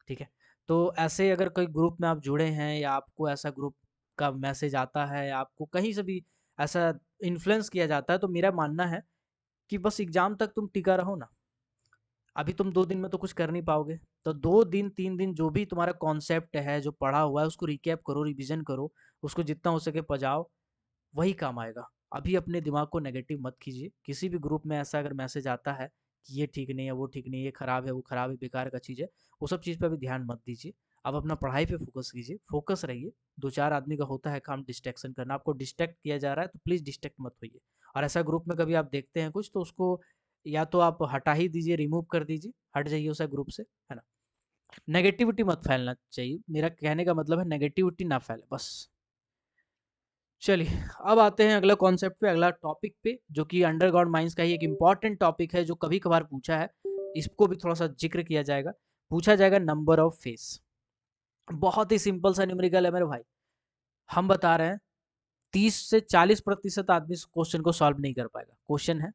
ठीक है, तो ऐसे अगर कोई ग्रुप में आप जुड़े हैं, या आपको ऐसा ग्रुप का मैसेज आता है, या आपको कहीं से भी ऐसा इन्फ्लुएंस किया जाता है, तो मेरा मानना है कि बस एग्जाम तक तुम टिका रहो ना। अभी तुम 2 दिन में तो कुछ कर नहीं पाओगे, तो 2 दिन 3 दिन जो भी तुम्हारा कॉन्सेप्ट है, जो पढ़ा हुआ है, उसको रिकैप करो, रिविजन करो, उसको जितना हो सके पजाओ, वही काम आएगा। अभी अपने दिमाग को नेगेटिव मत कीजिए। किसी भी ग्रुप में ऐसा अगर मैसेज आता है कि ये ठीक नहीं है, वो ठीक नहीं है, ये खराब है, वो खराब है, बेकार का चीज़ है, वो सब चीज़ पे अभी ध्यान मत दीजिए। आप अपना पढ़ाई पे फोकस कीजिए, फोकस रहिए। 2-4 आदमी का होता है काम डिस्ट्रैक्शन करना, आपको डिस्ट्रैक्ट किया जा रहा है तो प्लीज़ डिस्ट्रैक्ट मत होइए। और ऐसा ग्रुप में कभी आप देखते हैं कुछ तो उसको या तो आप हटा ही दीजिए, रिमूव कर दीजिए, हट जाइए उस ग्रुप से, है ना? नेगेटिविटी मत फैलना चाहिए, मेरा कहने का मतलब है नेगेटिविटी ना फैले बस। चलिए, अब आते हैं अगला कॉन्सेप्ट पे, अगला टॉपिक पे, जो कि अंडरग्राउंड माइंस का ही एक इम्पॉर्टेंट टॉपिक है जो कभी कभार पूछा है, इसको भी थोड़ा सा जिक्र किया जाएगा। पूछा जाएगा नंबर ऑफ फेस। बहुत ही सिंपल सा न्यूमेरिकल है मेरे भाई। हम बता रहे हैं 30 से 40% आदमी इस क्वेश्चन को सॉल्व नहीं कर पाएगा। क्वेश्चन है,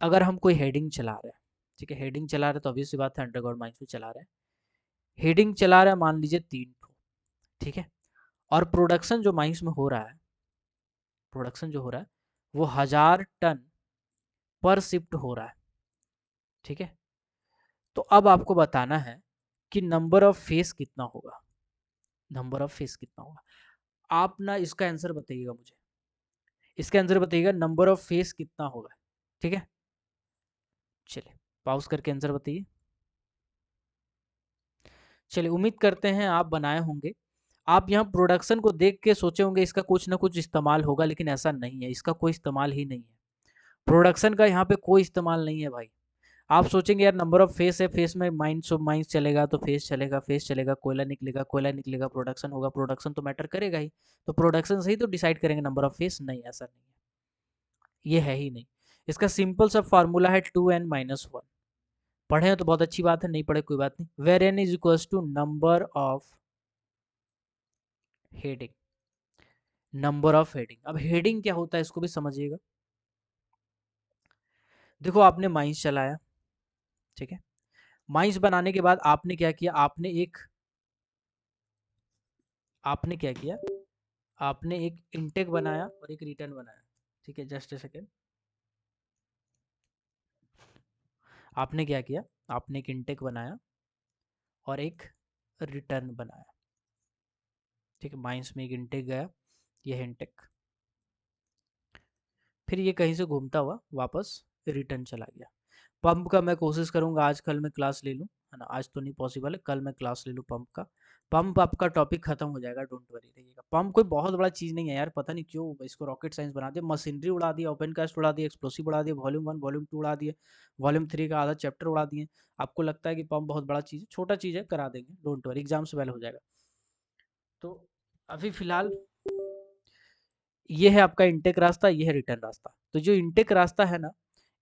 अगर हम कोई हेडिंग चला रहे हैं, ठीक है, हेडिंग चला रहे हैं तो ऑब्वियस सी बात है अंडरग्राउंड माइंस में चला रहे हैं, हेडिंग चला रहे हैं मान लीजिए 3 ठो, ठीक है, और प्रोडक्शन जो माइंस में हो रहा है, प्रोडक्शन जो हो रहा है वो 1000 टन पर शिफ्ट हो रहा है, ठीक है। तो अब आपको बताना है कि नंबर ऑफ फेस कितना होगा, नंबर ऑफ फेस कितना होगा। आप ना इसका आंसर बताइएगा मुझे, इसका आंसर बताइएगा नंबर ऑफ फेस कितना होगा, ठीक है। चलिए पॉज करके आंसर बताइए। चलिए उम्मीद करते हैं आप बनाए होंगे। आप यहाँ प्रोडक्शन को देख के सोचे होंगे इसका कुछ ना कुछ इस्तेमाल होगा, लेकिन ऐसा नहीं है, इसका कोई इस्तेमाल ही नहीं है। प्रोडक्शन का यहाँ पे कोई इस्तेमाल नहीं है भाई। आप सोचेंगे यार नंबर ऑफ फेस है, फेस में माइंस ऑफ माइंस चलेगा तो फेस चलेगा, फेस चलेगा कोयला निकलेगा, कोयला निकलेगा प्रोडक्शन होगा, प्रोडक्शन तो मैटर करेगा ही, तो प्रोडक्शन से ही तो डिसाइड करेंगे नंबर ऑफ फेस। नहीं, ऐसा नहीं है, ये है ही नहीं। इसका सिंपल सा फार्मूला है 2n-1। पढ़े तो बहुत अच्छी बात है, नहीं पढ़े कोई बात नहीं। Where n is equals to number of heading, number of heading. अब हेडिंग क्या होता है इसको भी समझिएगा। देखो आपने माइंस चलाया, ठीक है, माइंस बनाने के बाद आपने क्या किया, आपने क्या किया, आपने एक इनटेक बनाया और एक रिटर्न बनाया, ठीक है। जस्ट ए सेकेंड, आपने क्या किया, आपने एक इनटेक बनाया और एक रिटर्न बनाया, ठीक है। माइंस में एक इनटेक गया, ये है इनटेक, फिर ये कहीं से घूमता हुआ वापस रिटर्न चला गया। पंप का मैं कोशिश करूंगा आज कल मैं क्लास ले लूँ, है ना, आज तो नहीं पॉसिबल है, कल मैं क्लास ले लूँ पंप का। पंप आपका टॉपिक खत्म हो जाएगा, डोंट वरी रहिएगा। पंप कोई बहुत बड़ा चीज़ नहीं है यार, पता नहीं क्यों इसको रॉकेट साइंस बना दिया, मशीनरी उड़ा दिया, ओपन कास्ट उड़ा दिया, एक्सप्लोसिव उड़ा दिया, वॉल्यूम 1 वॉल्यूम 2 उड़ा दिए, वॉल्यूम 3 का आधा चैप्टर उड़ा दिए। आपको लगता है कि पंप बहुत बड़ा चीज़ है, छोटा चीज़ है, करा देंगे, डोंट वरी, एग्जाम से पहले हो जाएगा। तो अभी फिलहाल ये है आपका इनटेक रास्ता, ये है रिटर्न रास्ता। तो जो इनटेक रास्ता है ना,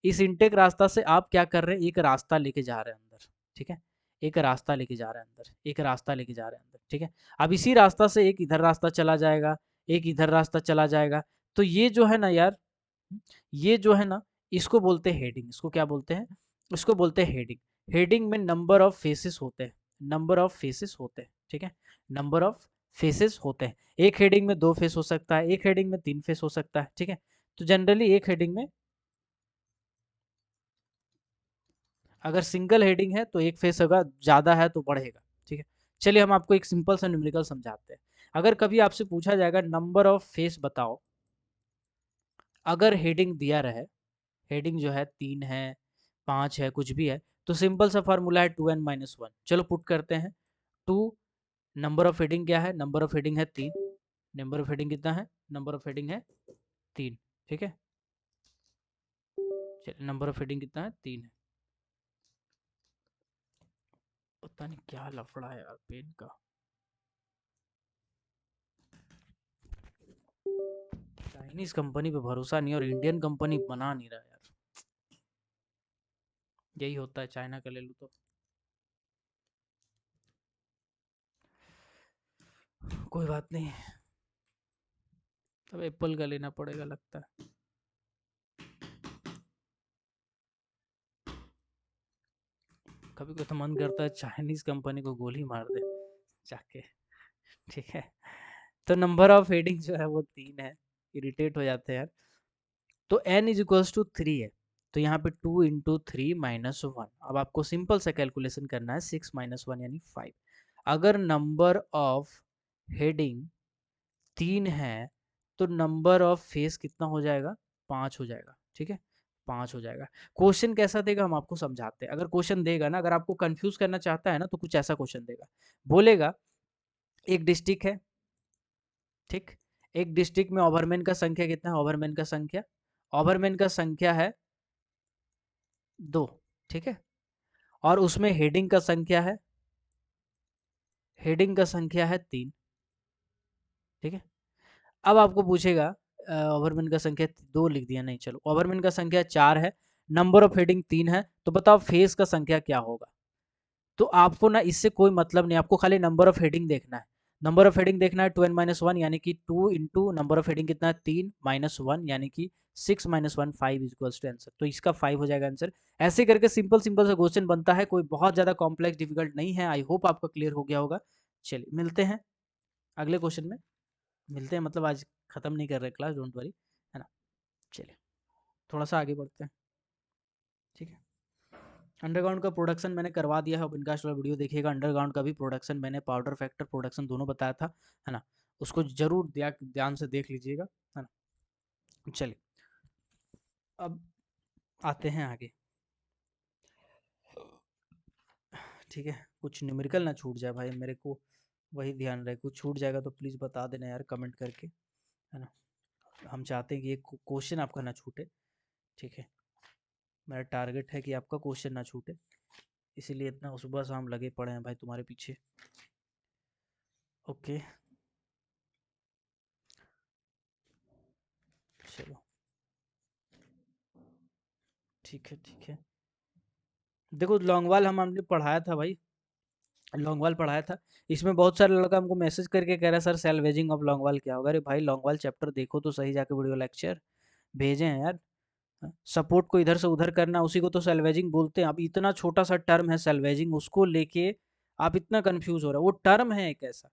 इस इनटेक रास्ता से आप क्या कर रहे हैं, एक रास्ता लेके जा रहे हैं अंदर, ठीक है, एक रास्ता लेके जा रहे हैं अंदर, एक रास्ता लेके जा रहे हैं अंदर, ठीक है। अब इसी रास्ता से एक इधर रास्ता चला जाएगा, एक इधर रास्ता चला जाएगा। तो ये जो है ना यार, ये जो है ना, इसको बोलते हैं हेडिंग। इसको क्या बोलते हैं, इसको बोलते हैं हेडिंग। हेडिंग में नंबर ऑफ फेसेस होते हैं, नंबर ऑफ फेसेस होते हैं, ठीक है, नंबर ऑफ फेसेस होते हैं। एक हेडिंग में 2 फेस हो सकता है, एक हेडिंग में 3 फेस हो सकता है, ठीक है। तो जनरली एक हेडिंग में अगर सिंगल हेडिंग है तो एक फेस होगा, ज़्यादा है तो बढ़ेगा, ठीक है। चलिए हम आपको एक सिंपल सा न्यूमेरिकल समझाते हैं। अगर कभी आपसे पूछा जाएगा नंबर ऑफ फेस बताओ, अगर हेडिंग दिया रहे, हेडिंग जो है 3 है, 5 है, कुछ भी है, तो सिंपल सा फार्मूला है 2n-1। चलो पुट करते हैं। 2, नंबर ऑफ हेडिंग क्या है, नंबर ऑफ हेडिंग है 3, नंबर ऑफ हेडिंग कितना है, नंबर ऑफ हेडिंग है 3, ठीक है। चलिए नंबर ऑफ हेडिंग कितना है, 3 है। पता नहीं क्या लफड़ा है यार पेन का, चाइनीज कंपनी पे भरोसा नहीं और इंडियन कंपनी बना नहीं रहा यार, यही होता है, चाइना का ले लो तो कोई बात नहीं, अब एप्पल का लेना पड़ेगा लगता है। कभी कभी तो मन करता है चाइनीज कंपनी को गोली मार दे जाके, ठीक है। तो नंबर ऑफ हेडिंग जो है वो 3 है, इरिटेट हो जाते हैं यार। तो n इज इक्वल्स टू 3 है, तो यहाँ पे 2 इंटू 3-1। अब आपको सिंपल सा कैलकुलेशन करना है, 6-1 यानी 5। अगर नंबर ऑफ हेडिंग 3 है तो नंबर ऑफ फेस कितना हो जाएगा, 5 हो जाएगा, ठीक है। 5 हो जाएगा। क्वेश्चन कैसा देगा हम आपको समझाते हैं। अगर क्वेश्चन देगा ना, अगर आपको कंफ्यूज करना चाहता है ना, तो कुछ ऐसा क्वेश्चन देगा। बोलेगा एक डिस्ट्रिक्ट है, ठीक, एक डिस्ट्रिक्ट में ओवरमैन का संख्या कितना है? ओवरमैन का संख्या, ओवरमैन का संख्या है 2, ठीक है, और उसमें हेडिंग का संख्या है, हेडिंग का संख्या है 3, ठीक है। अब आपको पूछेगा ओवरमैन का संख्या 2 लिख दिया, नहीं चलो, ओवरमैन का संख्या 4 है, नंबर ऑफ हेडिंग 3 है, तो बताओ फेस का संख्या क्या होगा? तो आपको ना इससे कोई मतलब नहीं, आपको खाली नंबर ऑफ हेडिंग देखना है। नंबर ऑफ हेडिंग देखना है 2n माइनस 1, यानी कि 2 इंटू नंबर ऑफ हेडिंग कितना है 3 माइनस 1, यानी कि 6 माइनस 1 5 इज इक्वल्स टू आंसर। तो इसका 5 हो जाएगा आंसर। ऐसे करके सिंपल सिंपल सा क्वेश्चन बनता है, कोई बहुत ज़्यादा कॉम्प्लेक्स डिफिकल्ट नहीं है। आई होप आपका क्लियर हो गया होगा। चलिए मिलते हैं अगले क्वेश्चन में, मिलते हैं, मतलब आज खत्म नहीं कर रहे क्लास, डोंट वरी, है ना। चलिए थोड़ा सा आगे बढ़ते हैं, ठीक है। अंडरग्राउंड का प्रोडक्शन मैंने करवा दिया है, अब इनका वीडियो देखिएगा। अंडरग्राउंड का भी प्रोडक्शन मैंने पाउडर फैक्टर प्रोडक्शन दोनों बताया था, है ना, उसको जरूर ध्यान से देख लीजिएगा, है ना। चलिए अब आते हैं आगे, ठीक है। कुछ न्यूमेरिकल ना छूट जाए भाई, मेरे को वही ध्यान रहे, कुछ छूट जाएगा तो प्लीज़ बता देना यार कमेंट करके, है ना। हम चाहते हैं कि एक क्वेश्चन आपका ना छूटे, ठीक है। मेरा टारगेट है कि आपका क्वेश्चन ना छूटे, इसीलिए इतना सुबह शाम लगे पड़े हैं भाई तुम्हारे पीछे। ओके चलो, ठीक है ठीक है। देखो लॉन्गवाल हमने पढ़ाया था भाई, लॉन्गवाल पढ़ाया था। इसमें बहुत सारे लड़का हमको मैसेज करके कह रहा है सर सैल्वेजिंग ऑफ लॉन्गवाल क्या होगा। अरे भाई लॉन्गवाल चैप्टर देखो तो सही जाके, वीडियो लेक्चर भेजे हैं यार। सपोर्ट को इधर से उधर करना, उसी को तो सैल्वेजिंग बोलते हैं। अब इतना छोटा सा टर्म है सैल्वेजिंग, उसको लेके आप इतना कंफ्यूज हो रहा है। वो टर्म है एक ऐसा,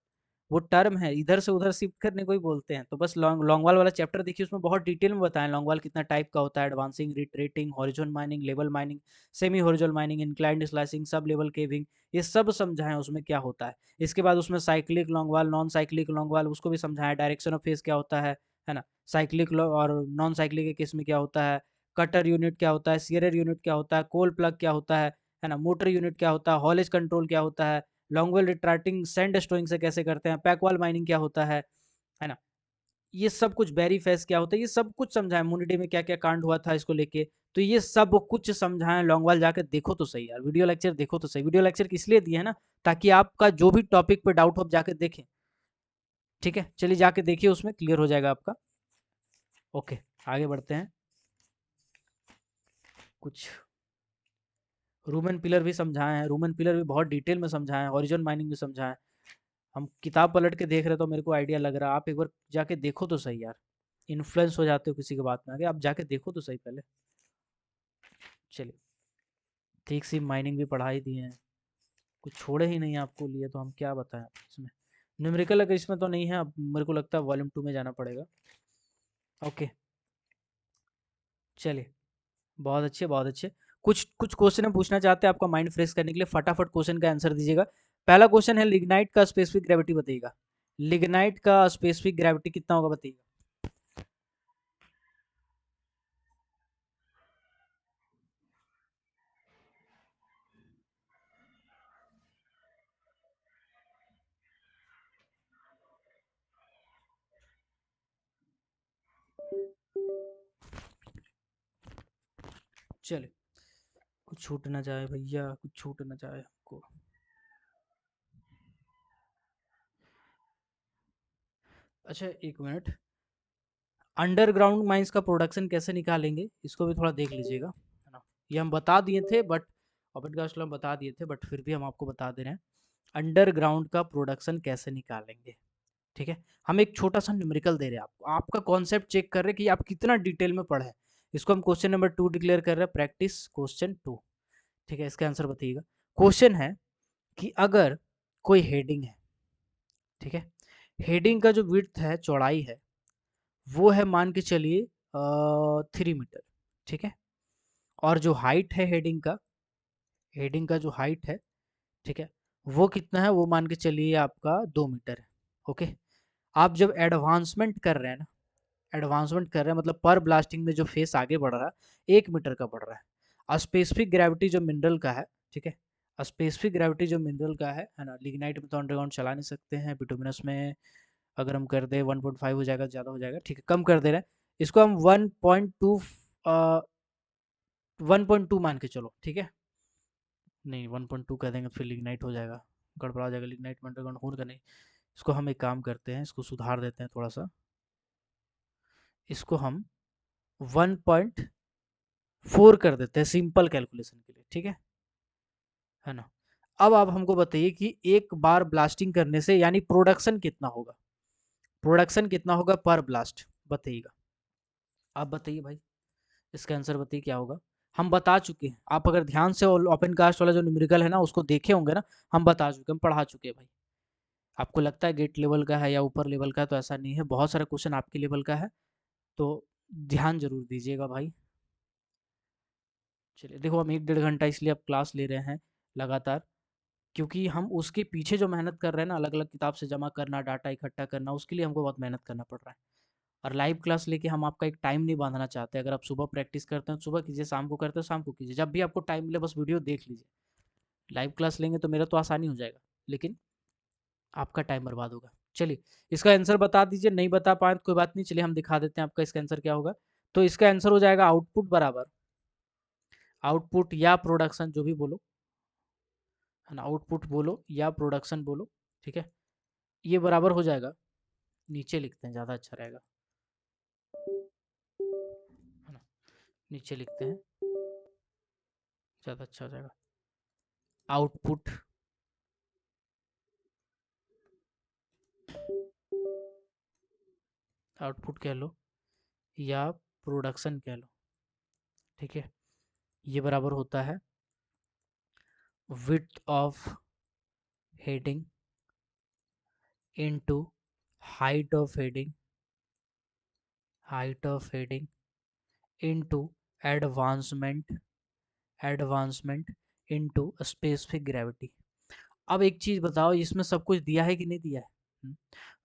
वो टर्म है, इधर से उधर शिफ्ट करने को ही बोलते हैं। तो बस लॉन्गवाल वाला चैप्टर देखिए, उसमें बहुत डिटेल में बताएं लॉन्गवाल कितना टाइप का होता है, advancing, retreating, horizon mining, level mining, semi horizon mining, inclined slicing, sub level caving, ये सब समझाएं उसमें क्या होता है। इसके बाद उसमें साइक्लिक लॉन्गवाल, नॉन साइक्लिक लॉन्गवाल, उसको भी समझाएं। डायरेक्शन ऑफ फेस क्या होता है ना, साइक्लिक और नॉन साइक्लिक के केस में क्या होता है, कटर यूनिट क्या होता है, सीयर यूनिट क्या होता है, कोल प्लग क्या होता है ना, मोटर यूनिट क्या होता है, हॉलेज कंट्रोल क्या होता है, लॉन्गवेल रिट्रैक्टिंग सैंड स्टोइंग से कैसे करते हैं, पैकवाल माइनिंग क्या होता है ना, ये सब कुछ, बेरी फेस क्या होता है, ये सब कुछ समझाएं। इम्यूनिटी में क्या क्या कांड हुआ था इसको लेके, तो ये सब कुछ समझाएं। लॉन्गवाल जाकर देखो तो सही यार, वीडियो लेक्चर देखो तो सही। वीडियो लेक्चर किस लिए दिए है ना, ताकि आपका जो भी टॉपिक पे डाउट हो आप जाके देखें, ठीक है। चलिए जाके देखिए, उसमें क्लियर हो जाएगा आपका। ओके आगे बढ़ते हैं। कुछ रूमन पिलर भी समझाए हैं, रूमन पिलर भी बहुत डिटेल में समझाए हैं, हॉरिजॉन माइनिंग भी समझाए। हम किताब पलट के देख रहे तो मेरे को आइडिया लग रहा है, आप एक बार जाके देखो तो सही यार। इन्फ्लुएंस हो जाते हो किसी की बात में आगे, आप जाके देखो तो सही पहले। चलिए ठीक सी माइनिंग भी पढ़ा ही दिए हैं, कुछ छोड़े ही नहीं आपको लिए, तो हम क्या बताएं इसमें। न्यूमेरिकल अगर इसमें तो नहीं है, अब मेरे को लगता है वॉल्यूम 2 में जाना पड़ेगा। ओके चलिए, बहुत अच्छे बहुत अच्छे। कुछ कुछ क्वेश्चन हम पूछना चाहते हैं आपका माइंड फ्रेश करने के लिए, फटाफट क्वेश्चन का आंसर दीजिएगा। पहला क्वेश्चन है, लिग्नाइट का स्पेसिफिक ग्रेविटी बताइएगा। लिग्नाइट का स्पेसिफिक ग्रेविटी कितना होगा बताइएगा। चलिए कुछ छूट ना जाए भैया, कुछ छूट ना जाए हमको। अच्छा एक मिनट, अंडरग्राउंड माइंस का प्रोडक्शन कैसे निकालेंगे इसको भी थोड़ा देख लीजिएगा, है ना। ये हम बता दिए थे बट, ओपन कास्ट हम बता दिए थे बट फिर भी हम आपको बता दे रहे हैं अंडरग्राउंड का प्रोडक्शन कैसे निकालेंगे, ठीक है। हम एक छोटा सा न्यूमेरिकल दे रहे हैं आपको, आपका कॉन्सेप्ट चेक कर रहे हैं कि आप कितना डिटेल में पढ़े। इसको हम क्वेश्चन नंबर 2 डिक्लेयर कर रहे हैं, प्रैक्टिस क्वेश्चन 2, ठीक है। इसका आंसर बताइएगा। क्वेश्चन है कि अगर कोई हेडिंग है, ठीक है, हेडिंग का जो विड्थ है, चौड़ाई है, वो है मान के चलिए 3 मीटर, ठीक है। और जो हाइट है हेडिंग का, हेडिंग का जो हाइट है, ठीक है, वो कितना है, वो मान के चलिए आपका 2 मीटर है। ओके, आप जब एडवांसमेंट कर रहे हैं ना, एडवांसमेंट कर रहे हैं मतलब पर ब्लास्टिंग में जो फेस आगे बढ़ रहा है 1 मीटर का बढ़ रहा है। स्पेसिफिक ग्रेविटी जो मिनरल का है, ठीक है, स्पेसिफिक ग्रेविटी जो मिनरल का है ना, लिग्नाइट में तो अंडरग्राउंड चला नहीं सकते हैं, बिटुमिनस में अगर हम कर दे 1.5 हो जाएगा, ज़्यादा हो जाएगा, ठीक है, कम कर दे रहे हैं इसको हम 1.2 मान के चलो, ठीक है, नहीं 1.2 कर देंगे फिर लिग्नाइट हो जाएगा, गड़बड़ा जाएगा, लिग्नाइट में अंडरग्राउंड होगा नहीं। इसको हम एक काम करते हैं, इसको सुधार देते हैं थोड़ा सा, इसको हम 1.4 कर देते हैं सिंपल कैलकुलेशन के लिए, ठीक है ना। अब आप हमको बताइए कि एक बार ब्लास्टिंग करने से यानी प्रोडक्शन कितना होगा, प्रोडक्शन कितना होगा पर ब्लास्ट, बताइएगा, आप बताइए भाई, इसका आंसर बताइए क्या होगा। हम बता चुके हैं, आप अगर ध्यान से ओपन कास्ट वाला जो न्यूमेरिकल है ना उसको देखे होंगे ना, हम बता चुके, हम पढ़ा चुके हैं भाई। आपको लगता है गेट लेवल का है या ऊपर लेवल का है, तो ऐसा नहीं है, बहुत सारा क्वेश्चन आपके लेवल का है, तो ध्यान जरूर दीजिएगा भाई। चलिए देखो, हम 1 डेढ़ घंटा इसलिए अब क्लास ले रहे हैं लगातार, क्योंकि हम उसके पीछे जो मेहनत कर रहे हैं ना, अलग अलग किताब से जमा करना, डाटा इकट्ठा करना, उसके लिए हमको बहुत मेहनत करना पड़ रहा है। और लाइव क्लास लेके हम आपका एक टाइम नहीं बांधना चाहते। अगर आप सुबह प्रैक्टिस करते हैं तो सुबह कीजिए, शाम को करते हैं शाम को कीजिए, जब भी आपको टाइम मिले बस वीडियो देख लीजिए। लाइव क्लास लेंगे तो मेरा तो आसानी हो जाएगा, लेकिन आपका टाइम बर्बाद होगा। चलिए इसका आंसर बता दीजिए, नहीं बता पाए तो कोई बात नहीं, चलिए हम दिखा देते हैं आपका इसका आंसर क्या होगा। तो इसका आंसर हो जाएगा आउटपुट बराबर, आउटपुट या प्रोडक्शन जो भी बोलो, है ना, आउटपुट बोलो या प्रोडक्शन बोलो, ठीक है, ये बराबर हो जाएगा, नीचे लिखते हैं ज़्यादा अच्छा रहेगा, है ना, नीचे लिखते हैं ज़्यादा अच्छा हो जाएगा। आउटपुट आउटपुट कह लो या प्रोडक्शन कह लो, ठीक है, ये बराबर होता है width of heading into height of heading, height of heading into advancement, advancement into specific gravity. अब एक चीज बताओ, इसमें सब कुछ दिया है कि नहीं दिया है?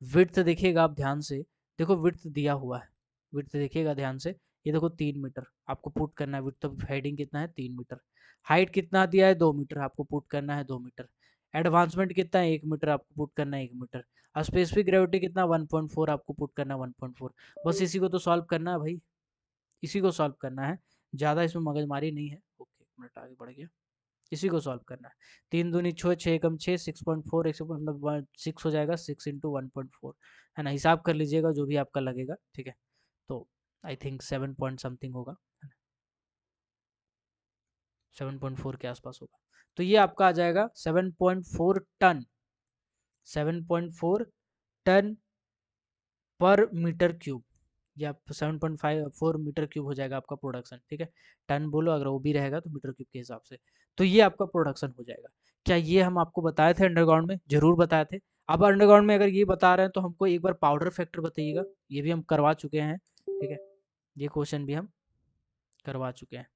विड्थ देखिएगा आप ध्यान से, देखो विड्थ दिया हुआ है, विड्थ देखिएगा ध्यान से, ये देखो 3 मीटर आपको पुट करना है, विड्थ ऑफ हेडिंग कितना है 3 मीटर, हाइट कितना दिया है 2 मीटर, आपको पुट करना है 2 मीटर, एडवांसमेंट कितना है 1 मीटर, आपको पुट करना है 1 मीटर, और स्पेसिफिक ग्रेविटी कितना 1.4, आपको पुट करना है 1.4। बस इसी को तो सॉल्व करना है भाई, इसी को सॉल्व करना है, ज़्यादा इसमें मगजमारी नहीं है। ओके, 1 मिनट आगे बढ़ गया, इसी को सॉल्व करना है। 3 दूनी 6, 6 कम 6, 6.4, मतलब 6 हो जाएगा, 6 × 1.4, है ना, हिसाब कर लीजिएगा जो भी आपका लगेगा, ठीक है। तो आई थिंक 7 पॉइंट समथिंग होगा, 7.4 के आसपास होगा, तो ये आपका आ जाएगा 7.4 टन, 7.4 टन पर मीटर क्यूब, या 7.54 मीटर क्यूब हो जाएगा आपका प्रोडक्शन, ठीक है, टन बोलो अगर वो भी रहेगा तो मीटर क्यूब के हिसाब से, तो ये आपका प्रोडक्शन हो जाएगा। क्या ये हम आपको बताए थे अंडरग्राउंड में? जरूर बताए थे। अब अंडरग्राउंड में अगर ये बता रहे हैं तो हमको एक बार पाउडर फैक्टर बताइएगा, ये भी हम करवा चुके हैं, ठीक है, ये क्वेश्चन भी हम करवा चुके हैं।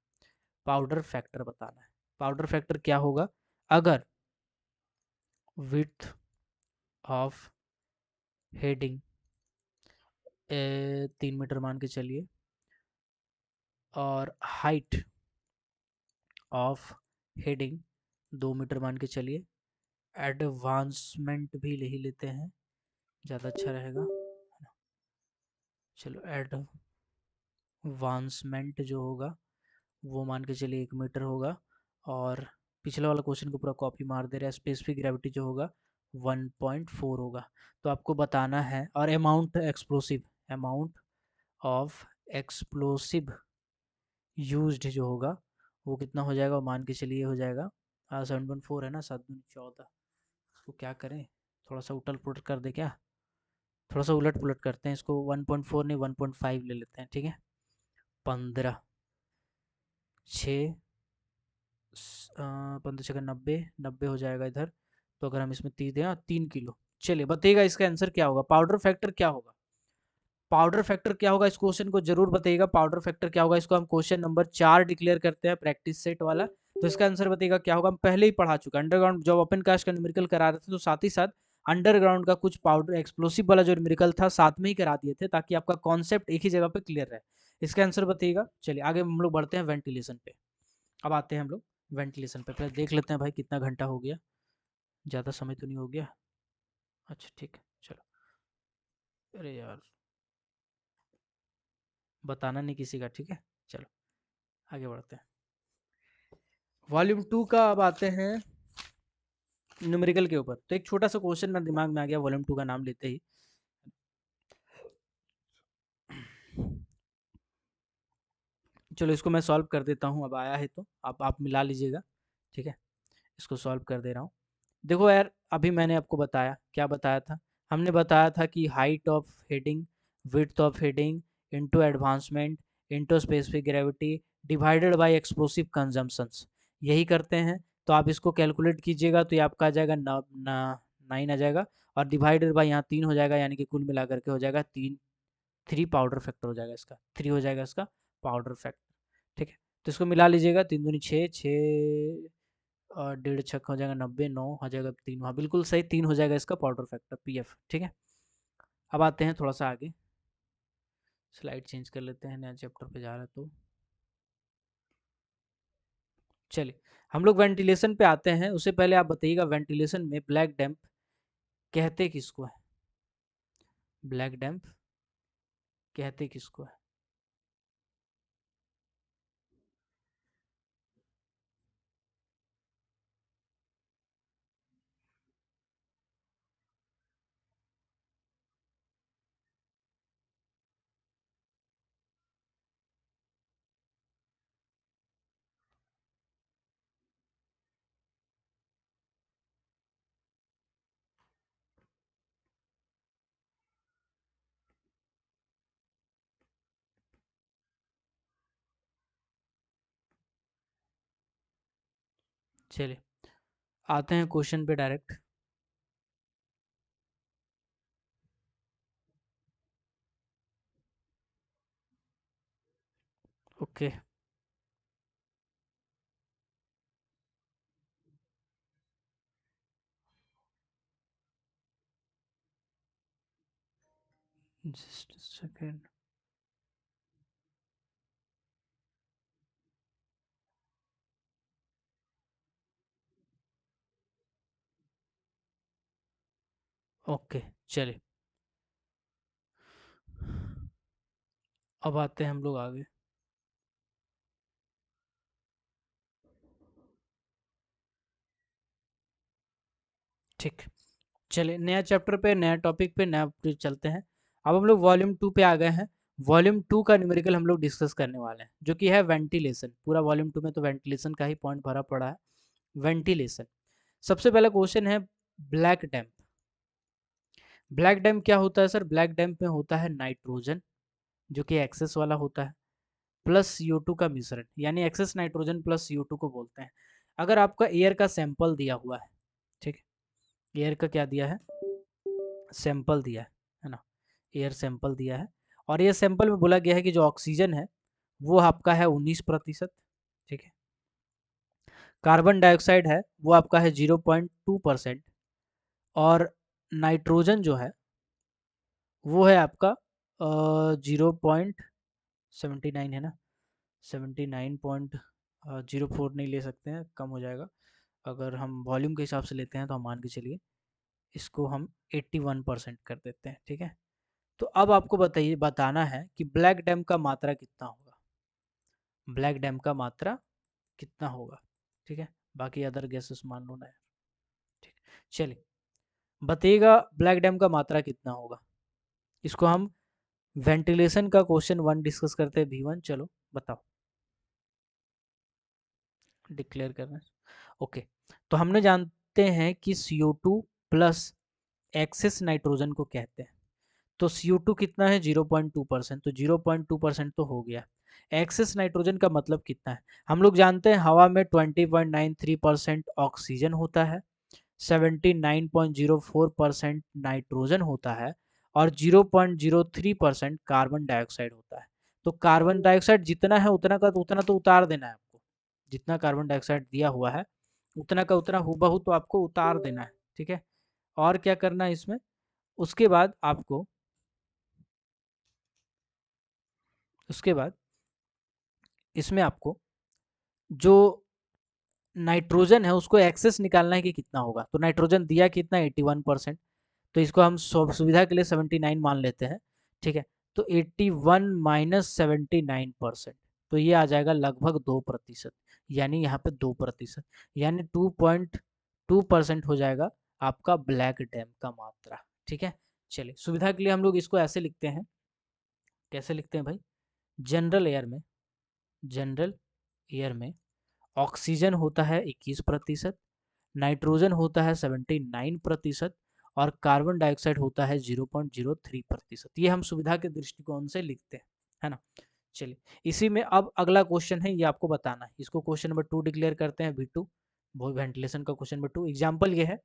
पाउडर फैक्टर बताना है, पाउडर फैक्टर क्या होगा, अगर विड्थ ऑफ हेडिंग 3 मीटर मान के चलिए, और हाइट ऑफ हेडिंग 2 मीटर मान के चलिए, एडवांसमेंट भी ले ही लेते हैं, ज़्यादा अच्छा रहेगा, चलो एडवांसमेंट जो होगा वो मान के चलिए 1 मीटर होगा, और पिछले वाला क्वेश्चन को पूरा कॉपी मार दे रहा है, स्पेसिफिक ग्रेविटी जो होगा 1.4 होगा, तो आपको बताना है, और amount explosive, amount of explosive used जो होगा वो कितना हो जाएगा, मान के चलिए हो जाएगा 7.4 है ना, 7×14, इसको क्या करें, थोड़ा सा उलट पुलट कर दे क्या, थोड़ा सा उलट पुलट करते हैं इसको, 1.4 नहीं 1.5 ले लेते हैं, ठीक है, 15 6 15×6 90, 90 हो जाएगा इधर, तो अगर हम इसमें 3 किलो, चलिए बताइएगा इसका आंसर क्या होगा, पाउडर फैक्टर क्या होगा, पाउडर फैक्टर क्या होगा, इस क्वेश्चन को जरूर बताइएगा, पाउडर फैक्टर क्या होगा, इसको हम क्वेश्चन नंबर 4 डिक्लेयर करते हैं प्रैक्टिस सेट वाला, तो इसका आंसर बताइएगा क्या होगा, हम पहले ही पढ़ा चुके हैं, अंडरग्राउंड जब ओपन कास्ट का न्यूमेरिकल करा रहे थे तो साथ ही साथ अंडरग्राउंड का कुछ पाउडर एक्सप्लोसिव वाला जो न्यूमेरिकल था साथ में ही करा दिए थे, ताकि आपका कॉन्सेप्ट एक ही जगह पे क्लियर रहे। इसका आंसर बताइएगा। चलिए आगे हम लोग बढ़ते हैं वेंटिलेशन पे। अब आते हैं हम लोग वेंटिलेशन पे, पहले देख लेते हैं भाई कितना घंटा हो गया, ज़्यादा समय तो नहीं हो गया। अच्छा ठीक है चलो। अरे यार बताना नहीं किसी का, ठीक है। चलो आगे बढ़ते हैं। वॉल्यूम 2 का अब आते हैं न्यूमेरिकल के ऊपर। तो एक छोटा सा क्वेश्चन मेरे दिमाग में आ गया वॉल्यूम 2 का नाम लेते ही। चलो इसको मैं सॉल्व कर देता हूँ, अब आया है तो आप मिला लीजिएगा, ठीक है। इसको सॉल्व कर दे रहा हूँ। देखो यार, अभी मैंने आपको बताया, क्या बताया था, हमने बताया था कि height of heading, width of heading into advancement into specific gravity divided by explosive consumptions, यही करते हैं। तो आप इसको कैलकुलेट कीजिएगा तो ये आपका आ जाएगा 9 आ जाएगा, और डिवाइडेड बाय यहाँ 3 हो जाएगा, यानी कि कुल मिला करके हो जाएगा 3 पाउडर फैक्टर हो जाएगा इसका, 3 हो जाएगा इसका पाउडर फैक्टर, ठीक है। तो इसको मिला लीजिएगा, 3 दूनी 6, 6 और 1.5 छक्का हो जाएगा 90, 9 हो जाएगा 3, हाँ बिल्कुल सही, 3 हो जाएगा इसका पाउडर फैक्टर पीएफ, ठीक है। अब आते हैं थोड़ा सा आगे, स्लाइड चेंज कर लेते हैं, नया चैप्टर पे जा रहा है तो। चलिए हम लोग वेंटिलेशन पे आते हैं, उससे पहले आप बताइएगा वेंटिलेशन में ब्लैक डैम्प कहते किसको है? ब्लैक डैम्प कहते किसको है? चलिए आते हैं क्वेश्चन पे direct. Okay just second. Okay चलिए अब आते हैं हम लोग आगे। ठीक, चलिए नया चैप्टर पे, नया टॉपिक पे, नया पे चलते हैं। अब हम लोग वॉल्यूम 2 पे आ गए हैं। वॉल्यूम 2 का न्यूमेरिकल हम लोग डिस्कस करने वाले हैं, जो कि है वेंटिलेशन। पूरा वॉल्यूम 2 में तो वेंटिलेशन का ही पॉइंट भरा पड़ा है। वेंटिलेशन, सबसे पहला क्वेश्चन है ब्लैक डैम्प। ब्लैक डैम्प क्या होता है सर? ब्लैक डैम्प में होता है नाइट्रोजन, जो कि एक्सेस वाला होता है, प्लस CO2 का मिश्रण, यानी एक्सेस नाइट्रोजन प्लस CO2 को बोलते हैं। अगर आपका एयर का सैंपल दिया हुआ है, ठीक है, एयर का क्या दिया है? सैंपल दिया है ना, एयर सैंपल दिया है, और ये सैंपल में बोला गया है कि जो ऑक्सीजन है वो आपका है 19%, ठीक है। कार्बन डाइऑक्साइड है वो आपका है 0.2%, और नाइट्रोजन जो है वो है आपका 0.79 है ना, 79.04 नहीं ले सकते हैं, कम हो जाएगा। अगर हम वॉल्यूम के हिसाब से लेते हैं तो हम मान के चलिए इसको हम 81% कर देते हैं, ठीक है। तो अब आपको बताइए, बताना है कि ब्लैक डैम का मात्रा कितना होगा, ब्लैक डैम का मात्रा कितना होगा, ठीक है। बाकी अदर गैसेस मान लो ना यार, ठीक। चलिए बताइएगा ब्लैक डैम का मात्रा कितना होगा। इसको हम वेंटिलेशन का क्वेश्चन 1 डिस्कस करते हैं, V1। चलो बताओ, डिक्लेयर करना है। ओके, तो हमने जानते हैं कि CO2 प्लस एक्सेस नाइट्रोजन को कहते हैं। तो CO2 कितना है? 0.2%, तो 0.2% तो हो गया। एक्सेस नाइट्रोजन का मतलब कितना है? हम लोग जानते हैं हवा में 20.93% ऑक्सीजन होता है, 79.04% नाइट्रोजन होता है, और 0.03% कार्बन डाइऑक्साइड होता है। तो कार्बन डाइऑक्साइड जितना है उतना का उतना तो उतार देना है आपको, जितना कार्बन डाइऑक्साइड दिया हुआ है उतना का उतना हूबहू तो आपको उतार देना है, ठीक है। और क्या करना है इसमें, उसके बाद आपको, उसके बाद इसमें आपको जो नाइट्रोजन है उसको एक्सेस निकालना है कि कितना होगा। तो नाइट्रोजन दिया कितना, 81%। तो इसको हम सुविधा के लिए 79 मान लेते हैं, ठीक है। तो 81 माइनस 79%, तो ये आ जाएगा लगभग 2%, यानी यहाँ पे 2%, यानी 2.2% हो जाएगा आपका ब्लैक डैम का मात्रा, ठीक है। चलिए सुविधा के लिए हम लोग इसको ऐसे लिखते हैं, कैसे लिखते हैं भाई, जनरल एयर में, जनरल एयर में ऑक्सीजन होता है 21%, नाइट्रोजन होता है 79% और कार्बन डाइऑक्साइड होता है 0.03%। ये हम सुविधा के दृष्टिकोण से लिखते हैं, है ना। चलिए इसी में अब अगला क्वेश्चन है, ये आपको बताना है, इसको क्वेश्चन नंबर 2 डिक्लेयर करते हैं, V2 वो वेंटिलेशन का क्वेश्चन नंबर 2। एग्जाम्पल ये है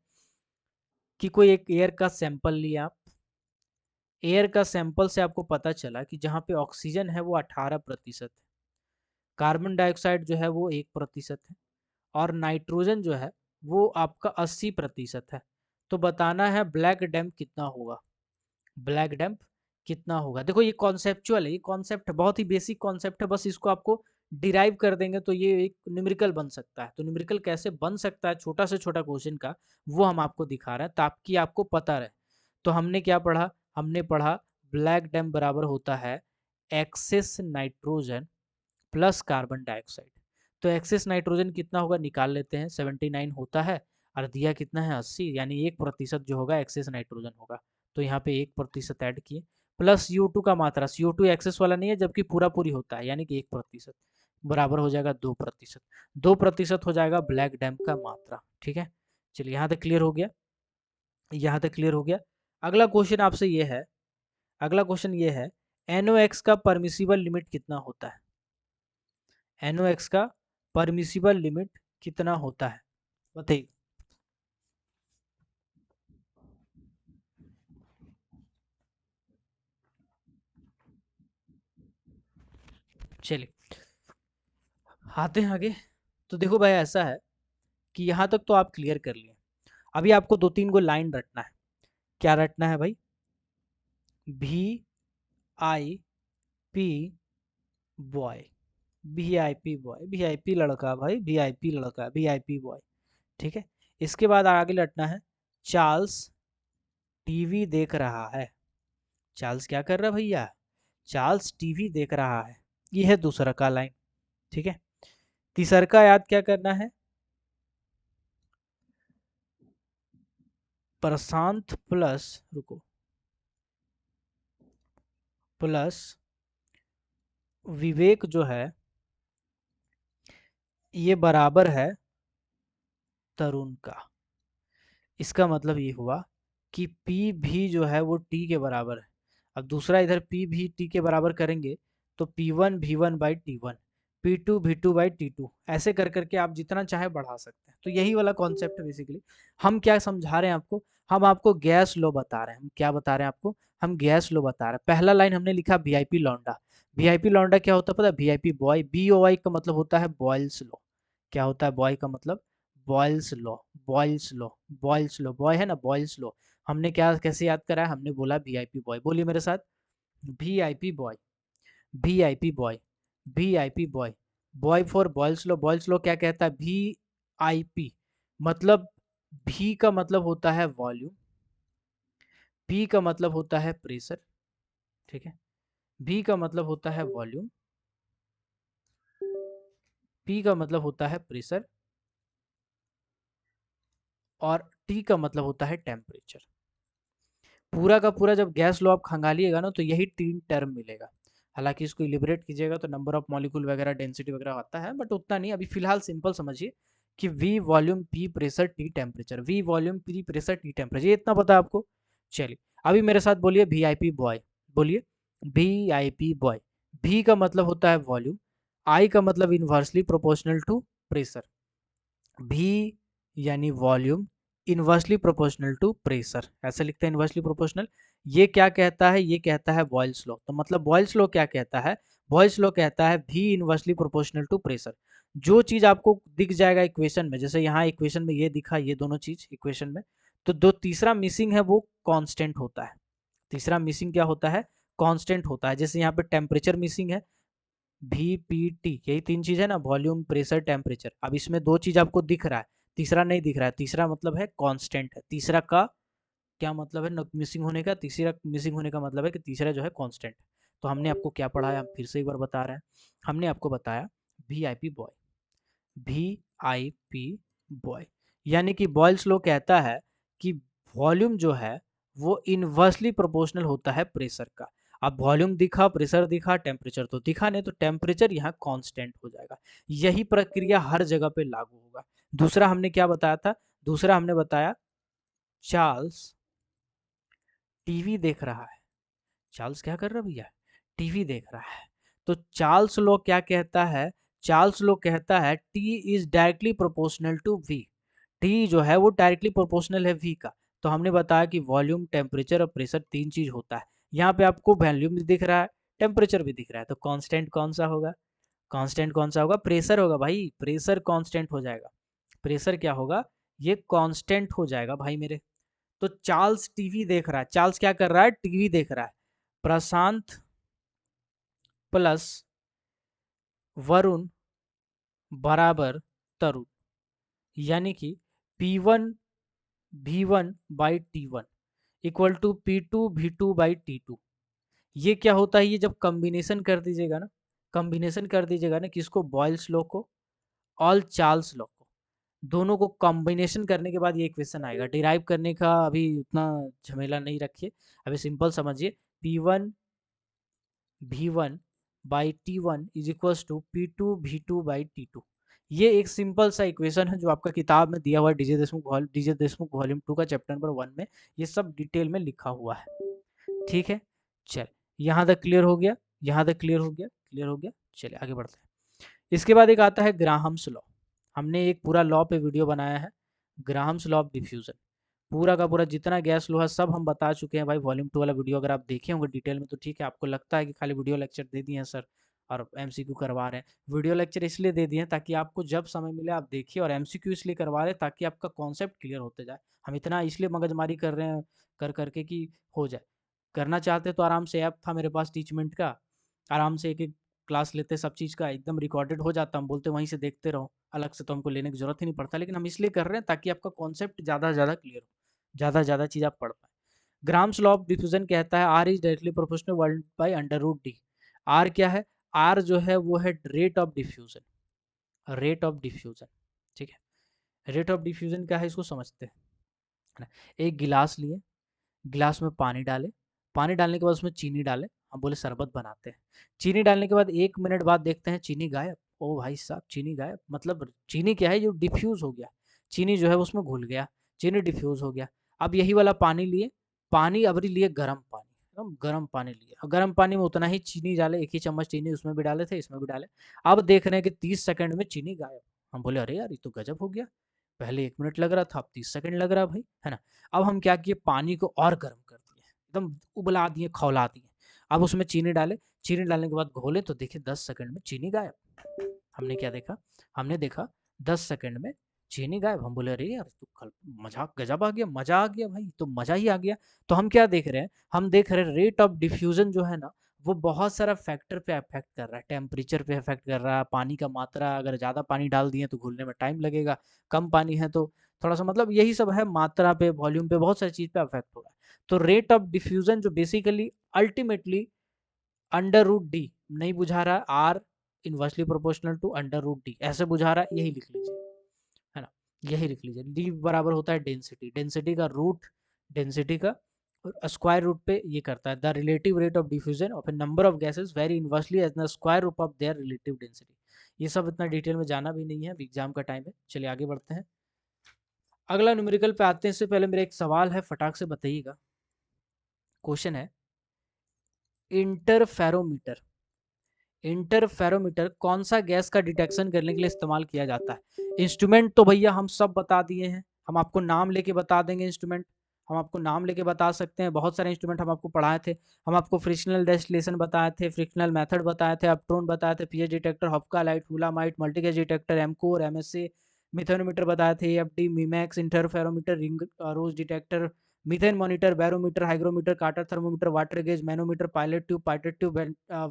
कि कोई एक एयर का सैंपल लिया आप, एयर का सैंपल से आपको पता चला कि जहाँ पे ऑक्सीजन है वो 18% है, कार्बन डाइऑक्साइड जो है वो 1% है और नाइट्रोजन जो है वो आपका 80% है। तो बताना है ब्लैक डैम्प कितना होगा, ब्लैक डैम्प कितना होगा। देखो ये कॉन्सेप्चुअल है, ये कॉन्सेप्ट बहुत ही बेसिक कॉन्सेप्ट है, बस इसको आपको डिराइव कर देंगे तो ये एक न्यूमेरिकल बन सकता है। तो न्यूमेरिकल कैसे बन सकता है छोटा से छोटा क्वेश्चन का, वो हम आपको दिखा रहे हैं ताकि आपको पता रहे। तो हमने क्या पढ़ा, हमने पढ़ा ब्लैक डैम्प बराबर होता है excess nitrogen plus carbon dioxide. तो एक्सेस नाइट्रोजन कितना होगा निकाल लेते हैं, 79 होता है और दिया कितना है 80, यानी 1% जो होगा एक्सेस नाइट्रोजन होगा। तो यहाँ पे 1% ऐड किए, प्लस CO2 का मात्रा, CO2 एक्सेस वाला नहीं है जबकि पूरा पूरी होता है, यानी कि 1% बराबर हो जाएगा 2%, 2% हो जाएगा ब्लैक डैम्प का मात्रा, ठीक है। चलिए यहाँ तक क्लियर हो गया, यहाँ तक क्लियर हो गया। अगला क्वेश्चन आपसे ये है, अगला क्वेश्चन ये है NOx का परमिसिबल लिमिट कितना होता है, NOx का परमिसिबल लिमिट कितना होता है बताइए। चलिए आते हैं आगे। तो देखो भाई ऐसा है कि यहाँ तक तो आप क्लियर कर लिए, अभी आपको 2-3 लाइन रटना है। क्या रटना है भाई, VIP boy, VIP boy, VIP लड़का भाई, VIP लड़का, VIP बॉय, ठीक है। इसके बाद आगे रटना है चार्ल्स टीवी देख रहा है, चार्ल्स क्या कर रहा है भैया, चार्ल्स टीवी देख रहा है, ये है दूसरा का लाइन, ठीक है। तीसरा का याद क्या करना है, प्रशांत प्लस, रुको, प्लस विवेक जो है ये बराबर है तरुण का। इसका मतलब ये हुआ कि P भी जो है वो T के बराबर है। अब दूसरा इधर P भी T के बराबर करेंगे तो P1 V1 by T1, P2 V2 by T2, ऐसे कर करके आप जितना चाहे बढ़ा सकते हैं। तो यही वाला कॉन्सेप्ट है बेसिकली। हम क्या समझा रहे हैं आपको, हम आपको गैस लो बता रहे हैं, हम क्या बता रहे हैं आपको, हम गैस लो बता रहे हैं। पहला लाइन हमने लिखा VIP लौंडा, VIP लौंडा क्या होता है पता है, VIP बॉय, BOY का मतलब होता है बॉयल्स लॉ। क्या होता है बॉय का मतलब, Boyle's law, Boyle's law, Boyle's law, boy है ना, बॉयल्स लॉ। हमने क्या कैसे याद करा है, हमने बोला VIP बॉय, बोलिए मेरे साथ, VIP boy, VIP boy, VIP boy, boy for Boyle's law. Boyle's law क्या कहता है, VIP मतलब, V का मतलब होता है वॉल्यूम, P का मतलब होता है प्रेशर, ठीक है। V का मतलब होता है वॉल्यूम, P का मतलब होता है प्रेशर और T का मतलब होता है टेम्परेचर। पूरा का पूरा जब गैस लॉ आप खंगालिएगा ना तो यही 3 टर्म मिलेगा। हालांकि इसको इलिबरेट कीजिएगा तो नंबर ऑफ मॉलिक्यूल वगैरह, डेंसिटी वगैरह आता है, बट उतना नहीं। अभी फिलहाल सिंपल समझिए कि V volume, P pressure, T temperature, V volume, P pressure, T temperature, ये इतना पता है आपको। चलिए अभी मेरे साथ बोलिए VIP बॉय, बोलिए VIP बॉय। V का मतलब होता है वॉल्यूम, I का मतलब inversely proportional to pressure, V यानी volume inversely proportional to pressure, ऐसे लिखते हैं इनवर्सली प्रोपोर्शनल। ये क्या कहता है, ये कहता है बॉयल्स लॉ। तो मतलब बॉयल्स लॉ क्या कहता है, बॉयल्स लॉ कहता है V inversely proportional to pressure. जो चीज आपको दिख जाएगा इक्वेशन में, जैसे यहाँ इक्वेशन में ये दिखा, ये दोनों चीज इक्वेशन में, तो जो तीसरा मिसिंग है वो कांस्टेंट होता है। तीसरा मिसिंग क्या होता है? कांस्टेंट होता है। जैसे यहाँ पे टेम्परेचर मिसिंग है, VPT, यही तीन चीज है ना, वॉल्यूम, प्रेशर, टेम्परेचर। अब इसमें दो चीज आपको दिख रहा है, तीसरा नहीं दिख रहा है। तीसरा मतलब है कांस्टेंट है। तीसरा का क्या मतलब है मिसिंग होने का? तीसरा मिसिंग होने का मतलब है कि तीसरा जो है कांस्टेंट। तो हमने आपको क्या पढ़ाया, हम फिर से एक बार बता रहे हैं। हमने आपको बताया VIP बॉय, VIP बॉय, यानी कि बॉयल्स लॉ कहता है कि वॉल्यूम जो है वो इनवर्सली प्रोपोर्शनल होता है प्रेशर का। अब वॉल्यूम दिखा, प्रेशर दिखा, टेम्परेचर तो दिखा नहीं, तो टेम्परेचर यहाँ कांस्टेंट हो जाएगा। यही प्रक्रिया हर जगह पे लागू होगा। दूसरा हमने क्या बताया था? दूसरा हमने बताया चार्ल्स टीवी देख रहा है। चार्ल्स क्या कर रहा है भैया? टीवी देख रहा है। तो चार्ल्स लॉ क्या कहता है? चार्ल्स लॉ कहता है T is directly proportional to V. T जो है वो डायरेक्टली प्रोपोर्शनल है वी का। तो हमने बताया कि वॉल्यूम, टेम्परेचर और प्रेशर तीन चीज होता है। यहाँ पे आपको वॉल्यूम भी दिख रहा है, टेम्परेचर भी दिख रहा है, तो कांस्टेंट कौन सा होगा? कांस्टेंट कौन सा होगा? प्रेशर होगा भाई, प्रेशर कांस्टेंट हो जाएगा। प्रेशर क्या होगा? ये कांस्टेंट हो जाएगा भाई मेरे। तो चार्ल्स टीवी देख रहा है। चार्ल्स क्या कर रहा है? टीवी देख रहा है। प्रशांत प्लस वरुण बराबर तरुण, यानी कि P1 V1 by T1 equal to P2 V2 by T2। ये क्या होता है? ये जब कॉम्बिनेशन कर दीजिएगा ना, कॉम्बिनेशन कर दीजिएगा ना किसको? बॉयल्स लॉ को और चार्ल्स लॉ को, दोनों को कॉम्बिनेशन करने के बाद ये इक्वेशन आएगा। डिराइव करने का अभी उतना झमेला नहीं रखिए, अभी सिंपल समझिए। P1 V1 by T1 is equals to P2 V2 by T2। ये एक सिंपल सा इक्वेशन है जो आपका किताब में दिया हुआ है, डीजे देशमुख वॉल्यूम 2 का चैप्टर नंबर 1 में ये सब डिटेल में लिखा हुआ है। ठीक है, चल यहाँ तक क्लियर हो गया, यहाँ तक क्लियर हो गया, क्लियर हो गया। चलिए आगे बढ़ते हैं। इसके बाद एक आता है ग्राहम्स लॉ। हमने एक पूरा लॉ पे वीडियो बनाया है, ग्राहम्स लॉ ऑफ डिफ्यूजन। पूरा का पूरा जितना गैस लो है सब हम बता चुके हैं भाई। वॉल्यूम 2 वाला वीडियो अगर आप देखे होंगे डिटेल में तो ठीक है। आपको लगता है कि खाली वीडियो लेक्चर दे दिए हैं सर और MCQ करवा रहे हैं। वीडियो लेक्चर इसलिए दे दिए हैं ताकि आपको जब समय मिले आप देखिए, और MCQ इसलिए करवा रहे हैं ताकि आपका कॉन्सेप्ट क्लियर होते जाए। हम इतना इसलिए मगजमारी कर रहे हैं कर करके कि हो जाए। करना चाहते तो आराम से ऐप था मेरे पास टीचमेंट का, आराम से एक एक क्लास लेते, सब चीज़ का एकदम रिकॉर्डेड हो जाता, हम बोलते वहीं से देखते रहो, अलग से तो हमको लेने की जरूरत ही नहीं पड़ता। लेकिन हम इसलिए कर रहे हैं ताकि आपका कॉन्सेप्ट ज़्यादा से ज़्यादा क्लियर हो, ज़्यादा से ज़्यादा चीज़ आप पढ़ पाए। ग्राम्स लॉ ऑफ डिफ्यूजन कहता है R is directly proportional one by under root D. R क्या है? आर जो है वो है rate of diffusion, rate of diffusion. ठीक है, रेट ऑफ डिफ्यूजन क्या है इसको समझते हैं, है ना। एक गिलास लिए, गिलास में पानी डाले, पानी डालने के बाद उसमें चीनी डाले, हम बोले शरबत बनाते हैं। चीनी डालने के बाद 1 मिनट बाद देखते हैं चीनी गायब। ओ भाई साहब, चीनी गायब, मतलब चीनी क्या है? जो डिफ्यूज हो गया, चीनी जो है उसमें घुल गया, चीनी डिफ्यूज हो गया। अब यही वाला पानी लिए, पानी अबरी लिए गर्म पानी, एकदम गर्म पानी लिए, और गर्म पानी में उतना ही चीनी डाले, 1 ही चम्मच चीनी उसमें भी डाले थे, इसमें भी डाले। अब देख रहे हैं कि 30 सेकंड में चीनी गायब। हम बोले अरे यार ये तो गजब हो गया, पहले 1 मिनट लग रहा था अब 30 सेकंड लग रहा भाई, है ना। अब हम क्या किए, पानी को और गर्म कर दिए, एकदम उबला दिए, खौला दिए। अब उसमें चीनी डाले, चीनी डालने के बाद घोले तो देखे 10 सेकंड में चीनी गायब। हमने क्या देखा? हमने देखा 10 सेकंड में चीनी गायब। हम बोले अरे यार तो कल मजाक गजब आ गया, मजा आ गया भाई, तो मजा ही आ गया। तो हम क्या देख रहे हैं? हम देख रहे हैं रेट ऑफ डिफ्यूजन जो है ना वो बहुत सारा फैक्टर पे अफेक्ट कर रहा है। टेम्परेचर पे अफेक्ट कर रहा है, पानी का मात्रा, अगर ज़्यादा पानी डाल दिए तो घुलने में टाइम लगेगा, कम पानी है तो थोड़ा सा, मतलब यही सब है, मात्रा पे, वॉल्यूम पे, बहुत सारी चीज़ पे अफेक्ट हो रहा है। तो रेट ऑफ डिफ्यूजन जो basically ultimately under root D नहीं बुझा रहा है, R inversely proportional to under root D ऐसे बुझा रहा है, यही लिख लीजिए, है ना। यही लिख लीजिए, डी बराबर होता है डेंसिटी, डेंसिटी का रूट, डेंसिटी का स्क्वायर रूट पे ये करता है the relative rate of diffusion of a number of gases very inversely as the square root of their relative density. ये सब इतना डिटेल में जाना भी नहीं है, एग्जाम का टाइम है। चलिए आगे बढ़ते हैं, अगला न्यूमेरिकल पे आते हैं। इससे पहले मेरा एक सवाल है, फटाक से बताइएगा। क्वेश्चन है इंटरफेरोमीटर, इंटरफेरोमीटर कौन सा गैस का डिटेक्शन करने के लिए इस्तेमाल किया जाता है? इंस्ट्रूमेंट तो भैया हम सब बता दिए हैं, हम आपको नाम लेके बता देंगे इंस्ट्रूमेंट, हम आपको नाम लेके बता सकते हैं, बहुत सारे इंस्ट्रूमेंट हम आपको पढ़ाए थे। हम आपको फ्रिक्शनल डेस्टिलेशन बताए थे, फ्रिक्शनल मेथड बताए थे, अपट्रोन बताए थे, पीएच डिटेक्टर, हॉपका लाइट, हुलामाइट, मल्टी गैस डिटेक्टर, एमकोर, MSA, मिथेनोमीटर बताए थे, एफडी, मीमैक्स, interferometer, Ringrose detector, methane monitor, barometer, hygrometer, kata thermometer, water gauge, manometer, pilot tube,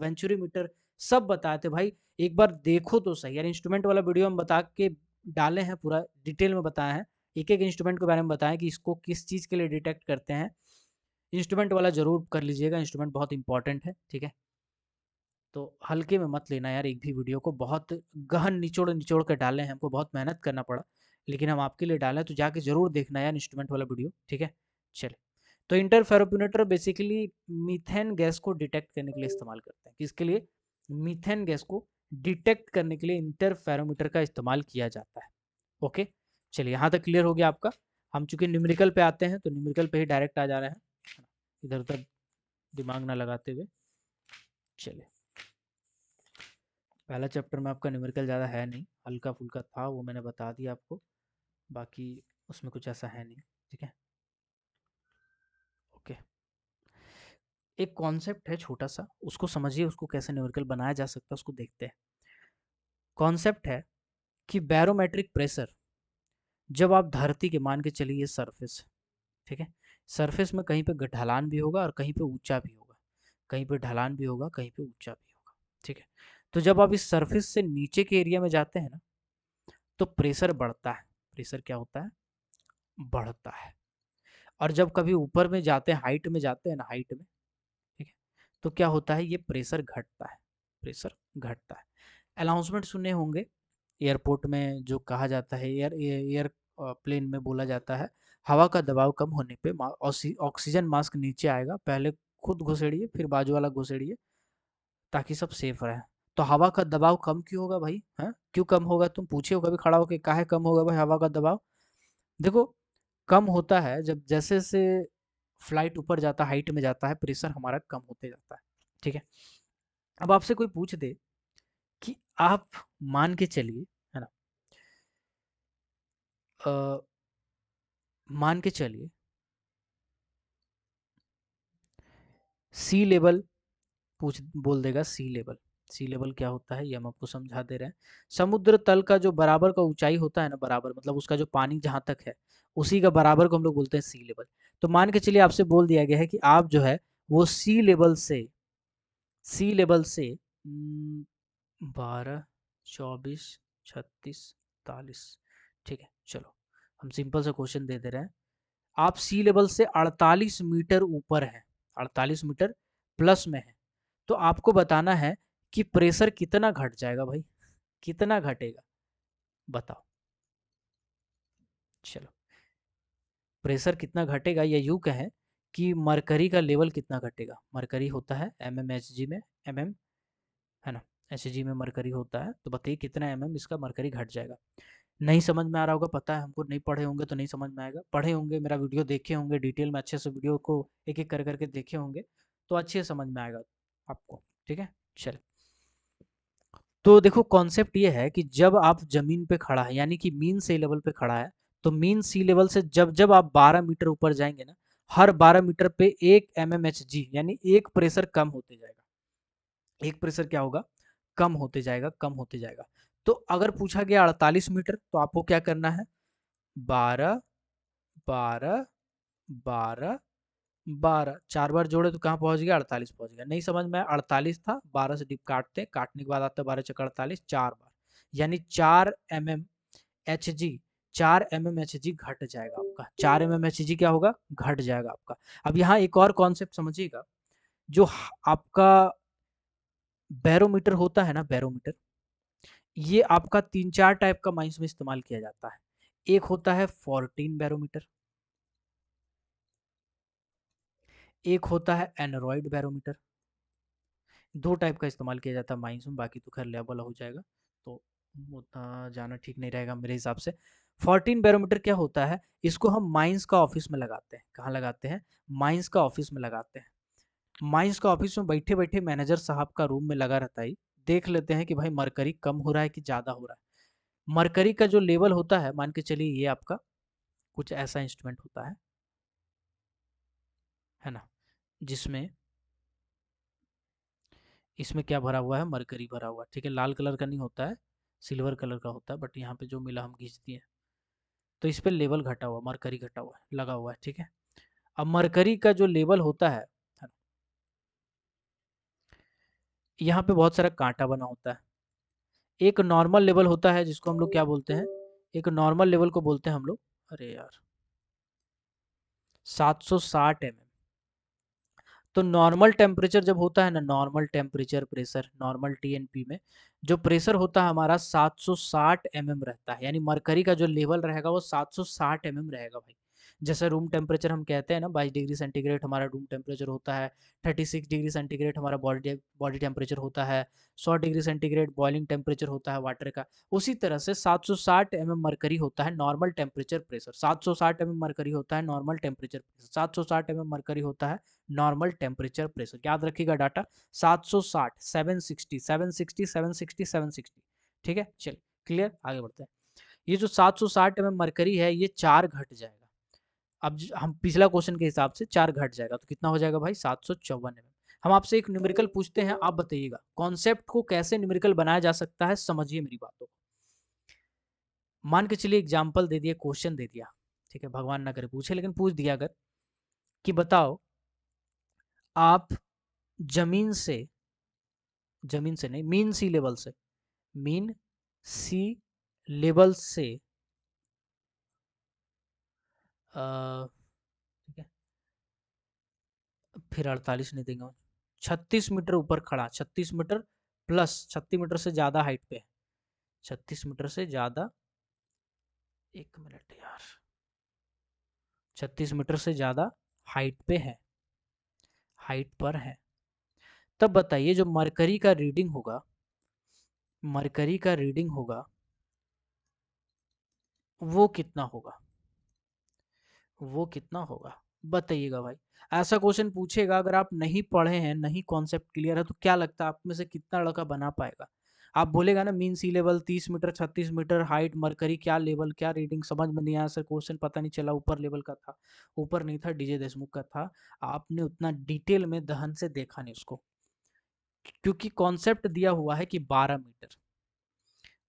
venturimeter, सब बताए थे भाई। एक बार देखो तो सही यार, इंस्ट्रूमेंट वाला वीडियो हम बता के डाले हैं, पूरा डिटेल में बताए हैं, एक एक इंस्ट्रूमेंट के बारे में बताएं कि इसको किस चीज़ के लिए डिटेक्ट करते हैं। इंस्ट्रूमेंट वाला जरूर कर लीजिएगा, इंस्ट्रूमेंट बहुत इंपॉर्टेंट है, ठीक है। तो हल्के में मत लेना यार, एक भी वीडियो को बहुत गहन निचोड़ निचोड़ कर डाले हैं, हमको बहुत मेहनत करना पड़ा, लेकिन हम आपके लिए डालें, तो जाके जरूर देखना यार इंस्ट्रूमेंट वाला वीडियो, ठीक है। चलिए, तो इंटरफेरोमीटर बेसिकली मीथेन गैस को डिटेक्ट करने के लिए इस्तेमाल करते हैं। किसके लिए? मीथेन गैस को डिटेक्ट करने के लिए इंटरफेरोमीटर का इस्तेमाल किया जाता है। ओके, चलिए यहाँ तक क्लियर हो गया आपका। हम चूंकि न्यूमेरिकल पे आते हैं, तो न्यूमेरिकल पे ही डायरेक्ट आ जा रहे हैं, इधर उधर दिमाग ना लगाते हुए। चलिए, पहला चैप्टर में आपका न्यूमेरिकल ज़्यादा है नहीं, हल्का फुल्का था, वो मैंने बता दिया आपको, बाकी उसमें कुछ ऐसा है नहीं, ठीक है। ओके, एक कॉन्सेप्ट है छोटा सा, उसको समझिए, उसको कैसे न्यूमेरिकल बनाया जा सकता है उसको देखते हैं। कॉन्सेप्ट है कि बैरोमेट्रिक प्रेशर, जब आप धरती के, मान के चलिए सरफेस, ठीक है, सरफेस में कहीं पे ढलान भी होगा और कहीं पे ऊंचा भी होगा, कहीं पे ढलान भी होगा, कहीं पे ऊंचा भी होगा, ठीक है। तो जब आप इस सरफेस से नीचे के एरिया में जाते हैं ना, तो प्रेशर बढ़ता है। प्रेशर क्या होता है? बढ़ता है। और जब कभी ऊपर में जाते हैं, हाइट में जाते हैं ना, हाइट में, ठीक है, तो क्या होता है? ये प्रेशर घटता है, प्रेशर घटता है। अनाउंसमेंट सुने होंगे एयरपोर्ट में, जो कहा जाता है, एयर प्लेन में बोला जाता है, हवा का दबाव कम होने पे ऑक्सीजन मास्क नीचे आएगा, पहले खुद घुसेड़िए फिर बाजू वाला घुसेड़िए, ताकि सब सेफ रहे। तो हवा का दबाव कम क्यों होगा भाई? हैं, क्यों कम होगा? तुम पूछे हो कभी खड़ा होके, काहे कम होगा भाई हवा का दबाव? देखो, कम होता है जब जैसे जैसे फ्लाइट ऊपर जाता है, हाइट में जाता है, प्रेशर हमारा कम होते जाता है, ठीक है। अब आपसे कोई पूछ दे कि आप, मान के चलिए, है ना, अ, मान के चलिए सी लेवल, पूछ बोल देगा सी लेवल। सी लेवल क्या होता है, ये हम आपको समझा दे रहे हैं। समुद्र तल का जो बराबर का ऊंचाई होता है ना, बराबर मतलब उसका जो पानी जहां तक है, उसी का बराबर को हम लोग बोलते हैं सी लेवल। तो मान के चलिए आपसे बोल दिया गया है कि आप जो है वो सी लेवल से 12, 24, 36, 43, ठीक है। चलो, हम सिंपल सा क्वेश्चन दे दे रहे हैं। आप सी लेवल से 48 मीटर ऊपर हैं, 48 मीटर प्लस में है, तो आपको बताना है कि प्रेशर कितना घट जाएगा भाई, कितना घटेगा, बताओ। चलो, प्रेशर कितना घटेगा, या यूं कहें कि मरकरी का लेवल कितना घटेगा। मरकरी होता है एमएमएचजी में, एमएम, है ना, एचजी में मरकरी होता है, तो बताइए कितना एमएम इसका मरकरी घट जाएगा। नहीं समझ में आ रहा होगा, पता है हमको, नहीं पढ़े होंगे तो नहीं समझ में आएगा, पढ़े होंगे, मेरा वीडियो देखे होंगे डिटेल में, अच्छे से वीडियो को एक एक कर करके देखे होंगे, तो अच्छे से समझ में आएगा आपको, ठीक है। चल, तो देखो कॉन्सेप्ट ये है कि जब आप जमीन पे खड़ा है, यानी कि मीन सी लेवल पे खड़ा है, तो मीन सी लेवल से जब जब आप 12 मीटर ऊपर जाएंगे ना, हर 12 मीटर पे 1 mmHg यानी एक प्रेशर कम होते जाएगा, एक प्रेशर क्या होगा? कम होते जाएगा, कम होते जाएगा। तो अगर पूछा गया 48 मीटर, तो आपको क्या करना है? 12, 12, 12, 12, 4 बार जोड़े तो कहाँ पहुंच गया? 48 पहुंच गया। नहीं समझ में आया? 48 था, 12 से डिप काटते, काटने के बाद आता है 12 चक्कर 48, 4 बार, यानी 4 mmHg, 4 mmHg घट जाएगा आपका, 4 mmHg क्या होगा? घट जाएगा आपका। अब यहाँ एक और कॉन्सेप्ट समझिएगा, जो आपका बैरोमीटर होता है ना, बैरोमीटर, ये आपका 3-4 टाइप का माइंस में इस्तेमाल किया जाता है। एक होता है 14 बैरोमीटर, एक होता है एनरॉइड बैरोमीटर। दो टाइप का इस्तेमाल किया जाता है माइंस में, बाकी तो खैर लेवल हो जाएगा, तो उतना जाना ठीक नहीं रहेगा मेरे हिसाब से। 14 बैरोमीटर क्या होता है? इसको हम माइंस का ऑफिस में लगाते हैं। कहाँ लगाते हैं? माइंस का ऑफिस में लगाते हैं। माइंस का ऑफिस में बैठे बैठे मैनेजर साहब का रूम में लगा रहता है, देख लेते हैं कि भाई मरकरी कम हो रहा है कि ज़्यादा हो रहा है। मरकरी का जो लेवल होता है, मान के चलिए ये आपका कुछ ऐसा इंस्ट्रूमेंट होता है ना, जिसमें इसमें क्या भरा हुआ है? मरकरी भरा हुआ है, ठीक है, लाल कलर का नहीं होता है, सिल्वर कलर का होता है, बट यहाँ पे जो मिला हम खींच दिए। तो इस पे लेवल घटा हुआ, मरकरी घटा हुआ है, लगा हुआ है, ठीक है। अब मरकरी का जो लेवल होता है, यहाँ पे बहुत सारा कांटा बना होता है। एक नॉर्मल लेवल होता है जिसको हम लोग क्या बोलते हैं, एक नॉर्मल लेवल को बोलते हैं हम लोग, अरे यार, 760 mm। तो नॉर्मल टेम्परेचर जब होता है ना, normal temperature pressure, normal TNP में जो प्रेशर होता है हमारा 760 mm रहता है, यानी मरकरी का जो लेवल रहेगा वो 760 mm रहेगा भाई। जैसे रूम टेम्परेचर हम कहते हैं ना, 22 डिग्री सेंटीग्रेड हमारा रूम टेम्परेचर होता है, 36 डिग्री सेंटीग्रेड हमारा बॉडी टेम्परेचर होता है, 100 डिग्री सेंटीग्रेड बॉइलिंग टेम्परेचर होता है वाटर का। उसी तरह से 760 mm मरकरी होता है normal temperature pressure, 760 mm mercury होता है normal temperature pressure, 760 mm mercury होता है नॉर्मल टेम्परेचर प्रेशर। याद रखिएगा डाटा, 760, 760, 760, 760, 760, ठीक है। चलिए क्लियर, आगे बढ़ते हैं। ये जो 760 mm मरकरी है ये 4 घट जाएगा। अब हम पिछला क्वेश्चन के हिसाब से 4 घट जाएगा तो कितना हो जाएगा भाई, 754 mm। हम आपसे एक न्यूमेरिकल पूछते हैं, आप बताइएगा कॉन्सेप्ट को कैसे न्यूमेरिकल बनाया जा सकता है, समझिए मेरी बातों को। मान के चलिए एग्जाम्पल दे दिया, क्वेश्चन दे दिया, ठीक है, भगवान ना करे पूछे, लेकिन पूछ दिया अगर, कि बताओ आप जमीन से, जमीन से नहीं, मीन सी लेवल से, मीन सी लेवल से ठीक है, फिर 48 नहीं देंगे, 36 मीटर ऊपर खड़ा, 36 मीटर प्लस, 36 मीटर से ज़्यादा हाइट पे है, 36 मीटर से ज़्यादा, एक मिनट यार, 36 मीटर से ज़्यादा हाइट पे है, हाइट पर है। तब बताइए जो मरकरी का रीडिंग होगा, मरकरी का रीडिंग होगा वो कितना होगा, वो कितना होगा, बताइएगा भाई। ऐसा क्वेश्चन पूछेगा, अगर आप नहीं पढ़े हैं, नहीं कॉन्सेप्ट क्लियर है, तो क्या लगता है आप में से कितना लड़का बना पाएगा। आप बोलेगा ना mean sea level 30 metre, 36 metre height, mercury क्या लेवल, क्या रीडिंग, समझ में नहीं आया सर, क्वेश्चन पता नहीं चला, ऊपर लेवल का था, ऊपर नहीं था, डीजे देशमुख का था। आपने उतना डिटेल में दहन से देखा नहीं उसको, क्योंकि कॉन्सेप्ट दिया हुआ है कि 12 मीटर,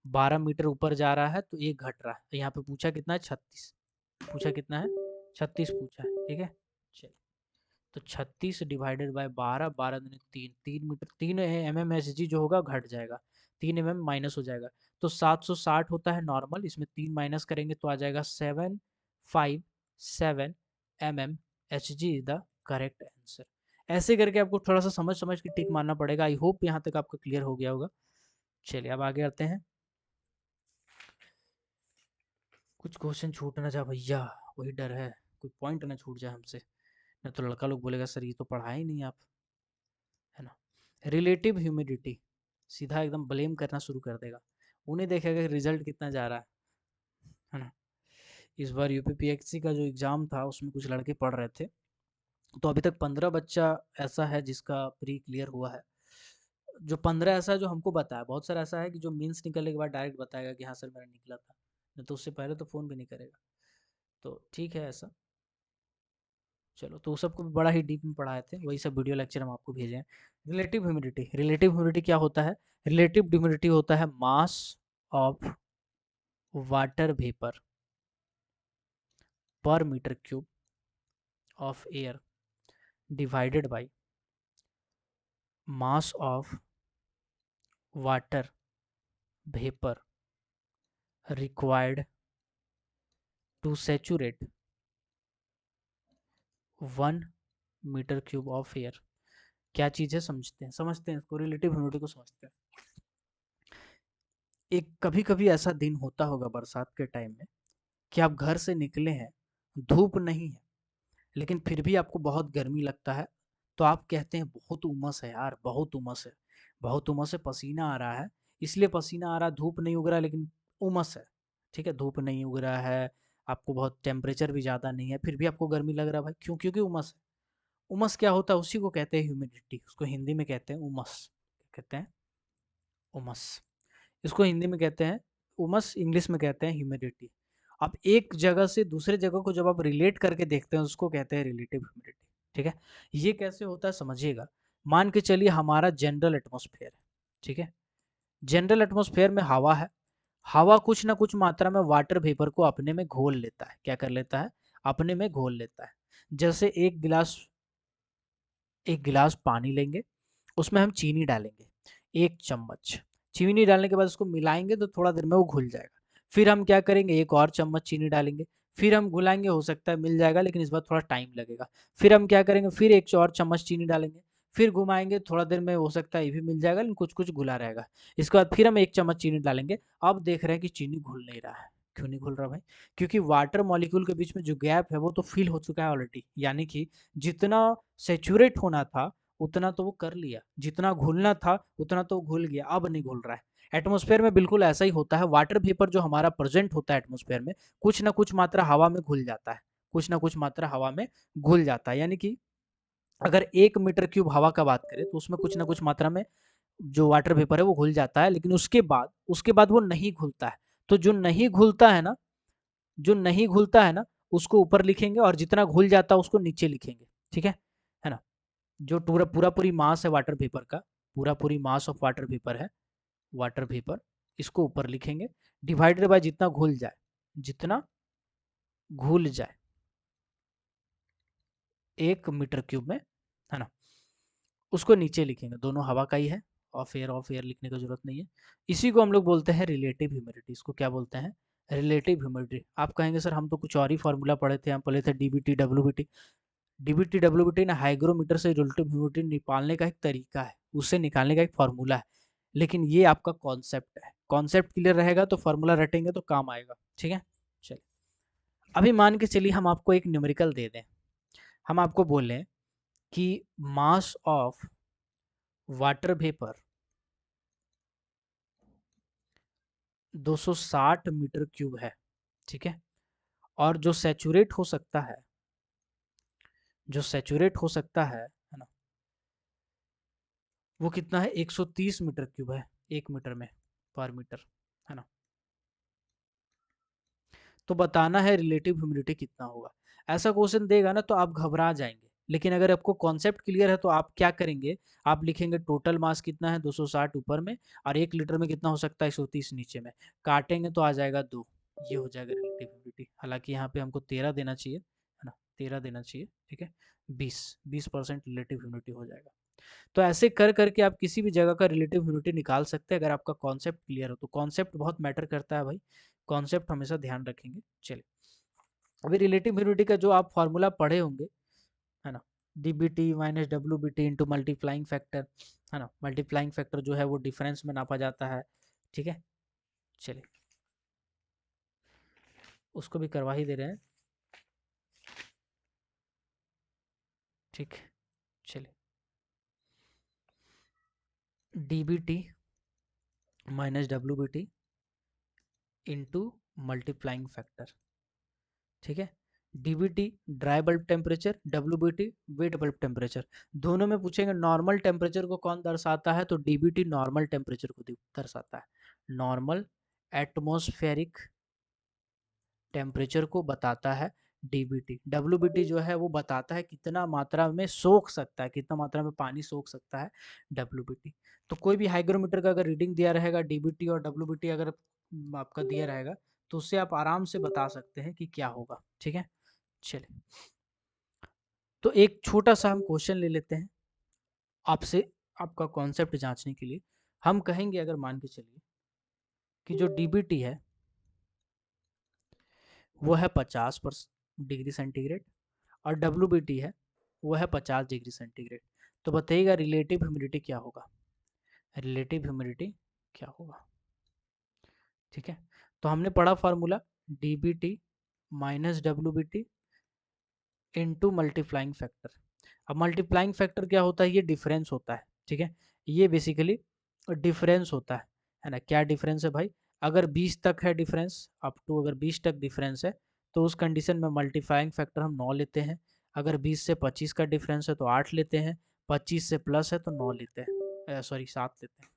12 मीटर ऊपर जा रहा है तो एक घट रहा है। यहाँ पे पूछा कितना है, 36 पूछा, कितना है, 36 पूछा है, ठीक है। चलिए, तो 36 डिवाइडेड बाय 12, 12 दूनी 3, 3 मीटर, 3 mm जो होगा घट जाएगा, 3 mm माइनस हो जाएगा। तो 760 होता है नॉर्मल, इसमें 3 माइनस करेंगे तो आ जाएगा 757 H G is the correct answer. ऐसे करके आपको थोड़ा सा समझ समझ के टिक मारना पड़ेगा। आई होप यहाँ तक आपको क्लियर हो गया होगा। चलिए अब आगे आते हैं। कुछ क्वेश्चन छूट ना जाए भैया, वही डर है, कोई पॉइंट ना छूट जाए हमसे, नहीं तो लड़का लोग बोलेगा सर ये तो पढ़ा ही नहीं आप, है ना। रिलेटिव ह्यूमिडिटी, सीधा एकदम ब्लेम करना शुरू कर देगा, उन्हें देखेगा कि रिजल्ट कितना जा रहा है ना। इस बार यूपीपीएससी का जो एग्ज़ाम था उसमें कुछ लड़के पढ़ रहे थे, तो अभी तक 15 बच्चा ऐसा है जिसका प्री क्लियर हुआ है। जो 15 ऐसा है जो हमको बताया, बहुत सारा ऐसा है कि जो मीन्स निकलने के बाद डायरेक्ट बताएगा कि हाँ सर मेरा निकला था, नहीं तो उससे पहले तो फ़ोन भी नहीं करेगा। तो ठीक है ऐसा। चलो, तो उस सबको भी बड़ा ही डीप में पढ़ाए थे, वही सब वीडियो लेक्चर हम आपको भेजे हैं। रिलेटिव ह्यूमिडिटी, रिलेटिव ह्यूमिडिटी क्या होता है, रिलेटिव ह्यूमिडिटी होता है mass of water vapour per metre cube of air divided by mass of water vapour required to saturate 1 metre cube of air. क्या चीज़ है समझते हैं, समझते हैं इसको, रिलेटिव ह्यूमिडिटी को समझते हैं। एक कभी कभी ऐसा दिन होता होगा बरसात के टाइम में कि आप घर से निकले हैं, धूप नहीं है, लेकिन फिर भी आपको बहुत गर्मी लगता है, तो आप कहते हैं बहुत उमस है यार, बहुत उमस है, बहुत उमस है, पसीना आ रहा है, इसलिए पसीना आ रहा है, धूप नहीं उग रहा है लेकिन उमस है, ठीक है, धूप नहीं उग रहा है, आपको बहुत टेम्परेचर भी ज़्यादा नहीं है, फिर भी आपको गर्मी लग रहा है भाई, क्यों, क्योंकि उमस है। उमस क्या होता है, उसी को कहते हैं ह्यूमिडिटी, उसको हिंदी में कहते हैं उमस, कहते हैं उमस, इसको हिंदी में कहते हैं उमस, इंग्लिश में कहते हैं ह्यूमिडिटी। अब एक जगह से दूसरे जगह को जब आप रिलेट करके देखते हैं उसको कहते हैं रिलेटिव ह्यूमिडिटी, ठीक है। ये कैसे होता है समझिएगा। मान के चलिए हमारा जनरल एटमॉस्फेयर है, ठीक है, जनरल एटमॉस्फेयर में हवा है, हवा कुछ ना कुछ मात्रा में वाटर वेपर को अपने में घोल लेता है। क्या कर लेता है? अपने में घोल लेता है। जैसे एक गिलास पानी लेंगे, उसमें हम चीनी डालेंगे 1 चम्मच। चीनी डालने के बाद उसको मिलाएँगे तो थोड़ा देर में वो घुल जाएगा। फिर हम क्या करेंगे, 1 और चम्मच चीनी डालेंगे, फिर हम घुलाएँगे, हो सकता है मिल जाएगा लेकिन इस बार थोड़ा टाइम लगेगा। फिर हम क्या करेंगे, फिर 1 और चम्मच चीनी डालेंगे, फिर घुमाएँगे, थोड़ा देर में हो सकता है ये भी मिल जाएगा लेकिन कुछ-कुछ घुला रहेगा। इसके बाद फिर हम 1 चम्मच चीनी डालेंगे, अब देख रहे हैं कि चीनी घुल नहीं रहा है। क्यों नहीं घुल रहा भाई? क्योंकि वाटर मॉलिक्यूल के बीच में जो गैप है वो तो फिल हो चुका है ऑलरेडी। यानी कि जितना सैचुरेट होना था उतना तो वो कर लिया, जितना घुलना था उतना तो घुल गया, अब नहीं घुल रहा है। एटमॉस्फेयर में बिल्कुल ऐसा ही होता है। वाटर वेपर जो हमारा प्रेजेंट होता है एटमॉस्फेयर में, कुछ ना कुछ मात्रा हवा में घुल जाता है, कुछ ना कुछ मात्रा हवा में घुल जाता है। यानी कि अगर 1 मीटर क्यूब हवा का बात करें तो उसमें कुछ ना कुछ मात्रा में जो वाटर वेपर है वो घुल जाता है, लेकिन उसके बाद वो नहीं घुलता है। तो जो नहीं घुलता है ना, उसको ऊपर लिखेंगे और जितना घुल जाता है उसको नीचे लिखेंगे। ठीक है ना? जो पूरा पूरा पूरी मास है वाटर वेपर का, पूरा पूरी मास ऑफ वाटर वेपर है, वाटर वेपर, इसको ऊपर लिखेंगे, डिवाइडेड बाय जितना घुल जाए, जितना घुल जाए 1 मीटर क्यूब में, है ना, उसको नीचे लिखेंगे। दोनों हवा का ही है, ऑफ एयर लिखने की जरूरत नहीं है। इसी को हम लोग बोलते हैं रिलेटिव ह्यूमिडिटी। इसको क्या बोलते हैं? Relative humidity. आप कहेंगे सर हम तो कुछ और ही फॉर्मूला पढ़े थे, हम पढ़े थे डीबीटी डब्ल्यूबीटी। डीबीटी डब्ल्यूबीटी ना हाइग्रोमीटर से रिलेटिव ह्यूमिडिटी निकालने का एक तरीका है, उससे निकालने का एक फॉर्मूला है, लेकिन ये आपका कॉन्सेप्ट है। कॉन्सेप्ट क्लियर रहेगा तो फॉर्मूला रटेंगे तो काम आएगा। ठीक है, चलिए। अभी मान के चलिए हम आपको एक न्यूमेरिकल दे दें, हम आपको बोलें कि mass of water vapour 260 metre cube है। ठीक है, और जो सैचुरेट हो सकता है ना, वो कितना है? 130 मीटर क्यूब है 1 मीटर में, पर मीटर, है ना। तो बताना है रिलेटिव ह्यूमिडिटी कितना होगा। ऐसा क्वेश्चन देगा ना तो आप घबरा जाएंगे, लेकिन अगर आपको कॉन्सेप्ट क्लियर है तो आप क्या करेंगे, आप लिखेंगे टोटल मास कितना है 260 ऊपर में, और 1 लीटर में कितना हो सकता है 130 नीचे में, काटेंगे तो आ जाएगा 2। ये हो जाएगा रिलेटिव ह्यूमिडिटी। हालांकि यहाँ पे हमको 13 देना चाहिए, है ना, 13 देना चाहिए। ठीक है, 20% रिलेटिव ह्यूमिडिटी हो जाएगा। तो ऐसे कर करके आप किसी भी जगह का रिलेटिव ह्यूमिडिटी निकाल सकते हैं, अगर आपका कॉन्सेप्ट क्लियर हो तो। कॉन्सेप्ट बहुत मैटर करता है भाई, कॉन्सेप्ट हमेशा ध्यान रखेंगे। चलिए, अभी रिलेटिव ह्यूमिडिटी का जो आप फॉर्मूला पढ़े होंगे, है ना, DBT minus W B T into multiplying factor, है ना। मल्टीप्लाइंग फैक्टर जो है वो डिफरेंस में नापा जाता है। ठीक है, चलिए, उसको भी करवा ही दे रहे हैं। ठीक, चलिए, DBT minus W B T into multiplying factor. ठीक है, DBT dry bulb temperature, WBT wet bulb temperature. दोनों में पूछेंगे नॉर्मल टेम्परेचर को कौन दर्शाता है, तो डीबीटी नॉर्मल टेम्परेचर को दर्शाता है। नॉर्मल एटमॉस्फेरिक टेम्परेचर को बताता है डीबीटी। डब्ल्यूबीटी जो है वो बताता है कितना मात्रा में सोख सकता है, कितना मात्रा में पानी सोख सकता है डब्ल्यूबीटी। तो कोई भी हाइग्रोमीटर का अगर रीडिंग दिया रहेगा, डीबीटी और डब्ल्यूबीटी अगर आपका दिया रहेगा, तो उससे आप आराम से बता सकते हैं कि क्या होगा। ठीक है, चलिए, तो एक छोटा सा हम क्वेश्चन ले लेते हैं आपसे, आपका कॉन्सेप्ट जांचने के लिए। हम कहेंगे, अगर मान के चलिए कि जो डीबीटी है वो है 50 डिग्री सेंटीग्रेड, और डब्ल्यूबीटी है वो है 50 डिग्री सेंटीग्रेड। तो बताइएगा रिलेटिव ह्यूमिडिटी क्या होगा? रिलेटिव ह्यूमिडिटी क्या होगा? ठीक है, तो हमने पढ़ा formula DBT minus WBT into multiplying factor. अब मल्टीप्लाइंग फैक्टर क्या होता है? ये डिफरेंस होता है। ठीक है, ये बेसिकली डिफरेंस होता है ना। क्या डिफरेंस है भाई? अगर 20 तक है डिफरेंस, अप टू अगर 20 तक डिफरेंस है तो उस कंडीशन में मल्टीप्लाइंग फैक्टर हम 9 लेते हैं। अगर 20 से 25 का डिफरेंस है तो 8 लेते हैं, 25 से प्लस है तो 9 लेते हैं, सॉरी 7 लेते हैं।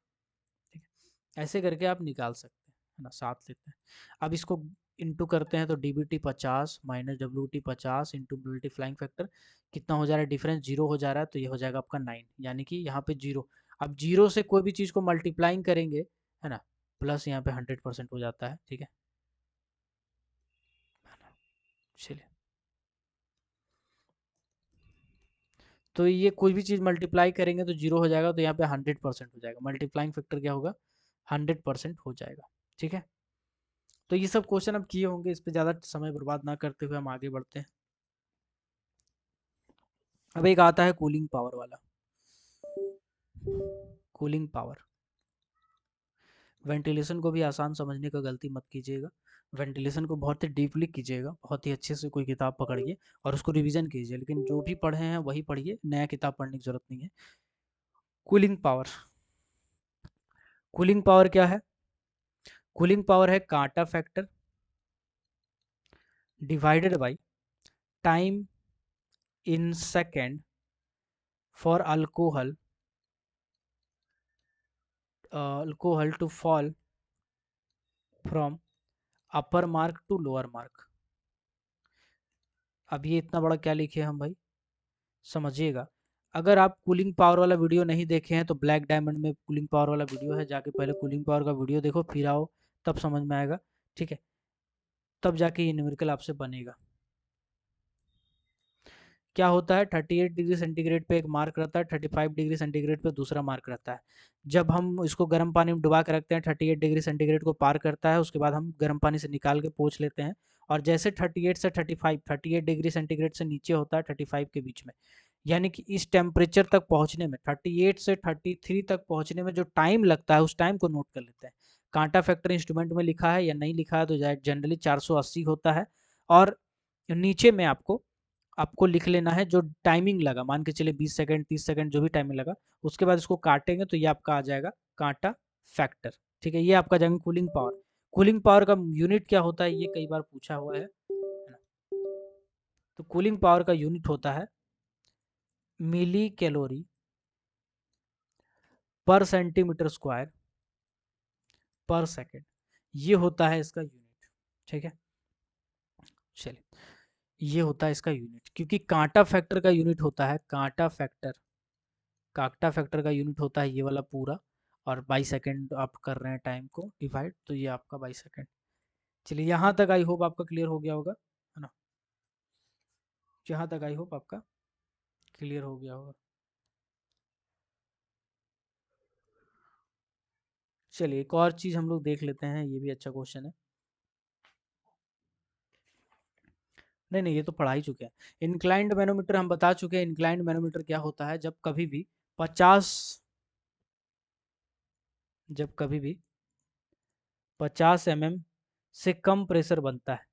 ठीक है, ऐसे करके आप निकाल सकते हैं, है ना, 7 लेते हैं। अब इसको इंटू करते हैं तो DBT 50 minus WT 50 into multiplying factor कितना हो जा रहा है? डिफरेंस 0 हो जा रहा है, तो ये हो जाएगा आपका 9, यानी कि यहाँ पे 0। अब 0 से कोई भी चीज़ को मल्टीप्लाइंग करेंगे, है ना, प्लस यहाँ पे 100% हो जाता है, ठीक है। चलिए, तो ये कोई भी चीज़ मल्टीप्लाई करेंगे तो जीरो हो जाएगा, तो यहाँ पे 100% हो जाएगा, मल्टीप्लाइंग फैक्टर क्या होगा, 100% हो जाएगा, ठीक है। तो ये सब क्वेश्चन अब किए होंगे, इस पे ज़्यादा समय बर्बाद ना करते हुए हम आगे बढ़ते हैं। अब एक आता है कूलिंग पावर वाला। कूलिंग पावर, वेंटिलेशन को भी आसान समझने का गलती मत कीजिएगा, वेंटिलेशन को बहुत ही डीपली कीजिएगा, बहुत ही अच्छे से कोई किताब पकड़िए और उसको रिवीजन कीजिए, लेकिन जो भी पढ़े हैं वही पढ़िए, नया किताब पढ़ने की जरूरत नहीं है। कूलिंग पावर, कूलिंग पावर क्या है, कूलिंग पावर है kata factor divided by time in second for alcohol to fall from upper mark to lower mark. अब ये इतना बड़ा क्या लिखे हम भाई, समझिएगा। अगर आप कूलिंग पावर वाला वीडियो नहीं देखे हैं तो ब्लैक डायमंड में कूलिंग पावर वाला वीडियो है, जाके पहले कूलिंग पावर का वीडियो देखो, फिर आओ, तब समझ में आएगा, ठीक है। तब जाके ये न्यूमेरिकल आपसे बनेगा। क्या होता है, 38 डिग्री सेंटीग्रेड पे एक मार्क रहता है, 35 डिग्री सेंटीग्रेड पे दूसरा मार्क रहता है। जब हम इसको गर्म पानी में डुबा के रखते हैं, 38 डिग्री सेंटीग्रेड को पार करता है, उसके बाद हम गर्म पानी से निकाल के पोंछ लेते हैं, और जैसे 38 से 35, 38 डिग्री सेंटीग्रेड से नीचे होता है 35 के बीच में, यानी कि इस टेम्परेचर तक पहुंचने में, 38 से 33 तक पहुंचने में जो टाइम लगता है, उस टाइम को नोट कर लेते हैं। कांटा फैक्टर इंस्ट्रूमेंट में लिखा है या नहीं लिखा है, तो जनरली 480 होता है, और नीचे में आपको आपको लिख लेना है जो टाइमिंग लगा, मान के चलिए 20 सेकंड 30 सेकंड जो भी टाइमिंग लगा, उसके बाद इसको काटेंगे तो ये आपका आ जाएगा कांटा फैक्टर, ठीक है। ये आपका जाएंगे कूलिंग पावर। कूलिंग पावर का यूनिट क्या होता है, ये कई बार पूछा हुआ है ना। तो कूलिंग पावर का यूनिट होता है मिली कैलोरी पर सेंटीमीटर स्क्वायर पर सेकेंड, ये होता है इसका यूनिट, ठीक है। चलिए, ये होता है इसका यूनिट, क्योंकि कांटा फैक्टर का यूनिट होता है, कांटा फैक्टर का यूनिट होता है ये वाला पूरा, और बाई सेकेंड आप कर रहे हैं टाइम को डिवाइड, तो ये आपका बाई सेकेंड। चलिए, यहाँ तक आई होप आपका क्लियर हो गया होगा, है ना। यहाँ तक आई होप आपका क्लियर हो गया होगा। चलिए, एक और चीज़ हम लोग देख लेते हैं, ये भी अच्छा क्वेश्चन है। नहीं नहीं, ये तो पढ़ा ही चुके हैं। इंक्लाइंड मैनोमीटर हम बता चुके हैं, इंक्लाइंड मैनोमीटर क्या होता है, जब कभी भी 50 जब कभी भी 50 mm से कम प्रेशर बनता है,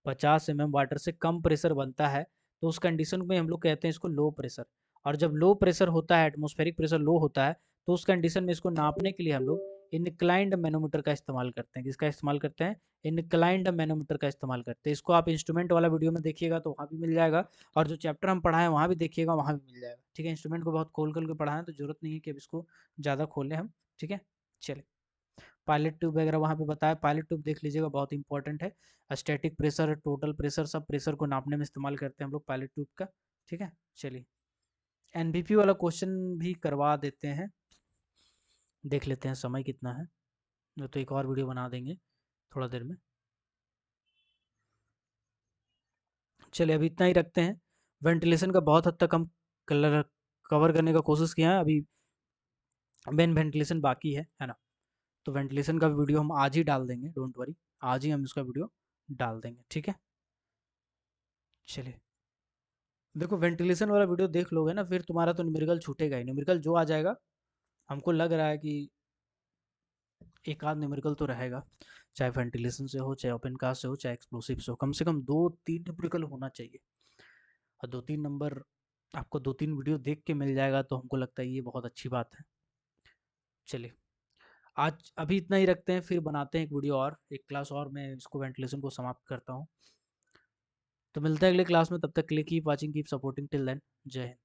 50 mm वाटर से कम प्रेशर बनता है, तो उस कंडीशन में हम लोग कहते हैं इसको लो प्रेशर। और जब लो प्रेशर होता है, एटमॉस्फेरिक प्रेशर लो होता है, तो उस कंडीशन में इसको नापने के लिए हम लोग इनक्लाइंड मैनोमीटर का इस्तेमाल करते हैं। किसका इस्तेमाल करते हैं, इनक्लाइंड मैनोमीटर का इस्तेमाल करते हैं। इसको आप इंस्ट्रूमेंट वाला वीडियो में देखिएगा तो वहाँ भी मिल जाएगा, और जो चैप्टर हम पढ़ाएं वहाँ भी देखिएगा, वहाँ भी मिल जाएगा, ठीक है। इंस्ट्रूमेंट को बहुत खोल खोल के पढ़ाएं, तो जरूरत नहीं है कि अब इसको ज़्यादा खोलें हम, ठीक है। चलिए, पायलट ट्यूब वगैरह वहाँ पे बताया, पायलट ट्यूब देख लीजिएगा, बहुत इंपॉर्टेंट है। स्टैटिक प्रेशर, टोटल प्रेशर, सब प्रेशर को नापने में इस्तेमाल करते हैं हम लोग पायलट ट्यूब का, ठीक है। चलिए, एनबीपी वाला क्वेश्चन भी करवा देते हैं, देख लेते हैं समय कितना है, नहीं तो एक और वीडियो बना देंगे थोड़ा देर में। चलिए, अभी इतना ही रखते हैं। वेंटिलेशन का बहुत हद तक हम कलर कवर करने का कोशिश किया है, अभी मेन वेंटिलेशन बाकी है ना। तो वेंटिलेशन का वीडियो हम आज ही डाल देंगे, डोंट वरी, आज ही हम इसका वीडियो डाल देंगे, ठीक है। चलिए, देखो, वेंटिलेशन वाला वीडियो देख लोगे ना, फिर तुम्हारा तो न्यूमेरिकल छूटेगा ही, न्यूमेरिकल जो आ जाएगा, हमको लग रहा है कि एक आध न्यूमेरिकल तो रहेगा, चाहे वेंटिलेशन से हो, चाहे ओपन कास्ट से हो, चाहे एक्सप्लोसिव से हो, कम से कम 2-3 न्यूमेरिकल होना चाहिए। और 2-3 नंबर आपको 2-3 वीडियो देख के मिल जाएगा, तो हमको लगता है ये बहुत अच्छी बात है। चलिए, आज अभी इतना ही रखते हैं, फिर बनाते हैं एक वीडियो और, एक क्लास और मैं इसको वेंटिलेशन को समाप्त करता हूँ। तो मिलते हैं अगले क्लास में, तब तक के लिए keep watching, keep supporting, till then, Jai Hind.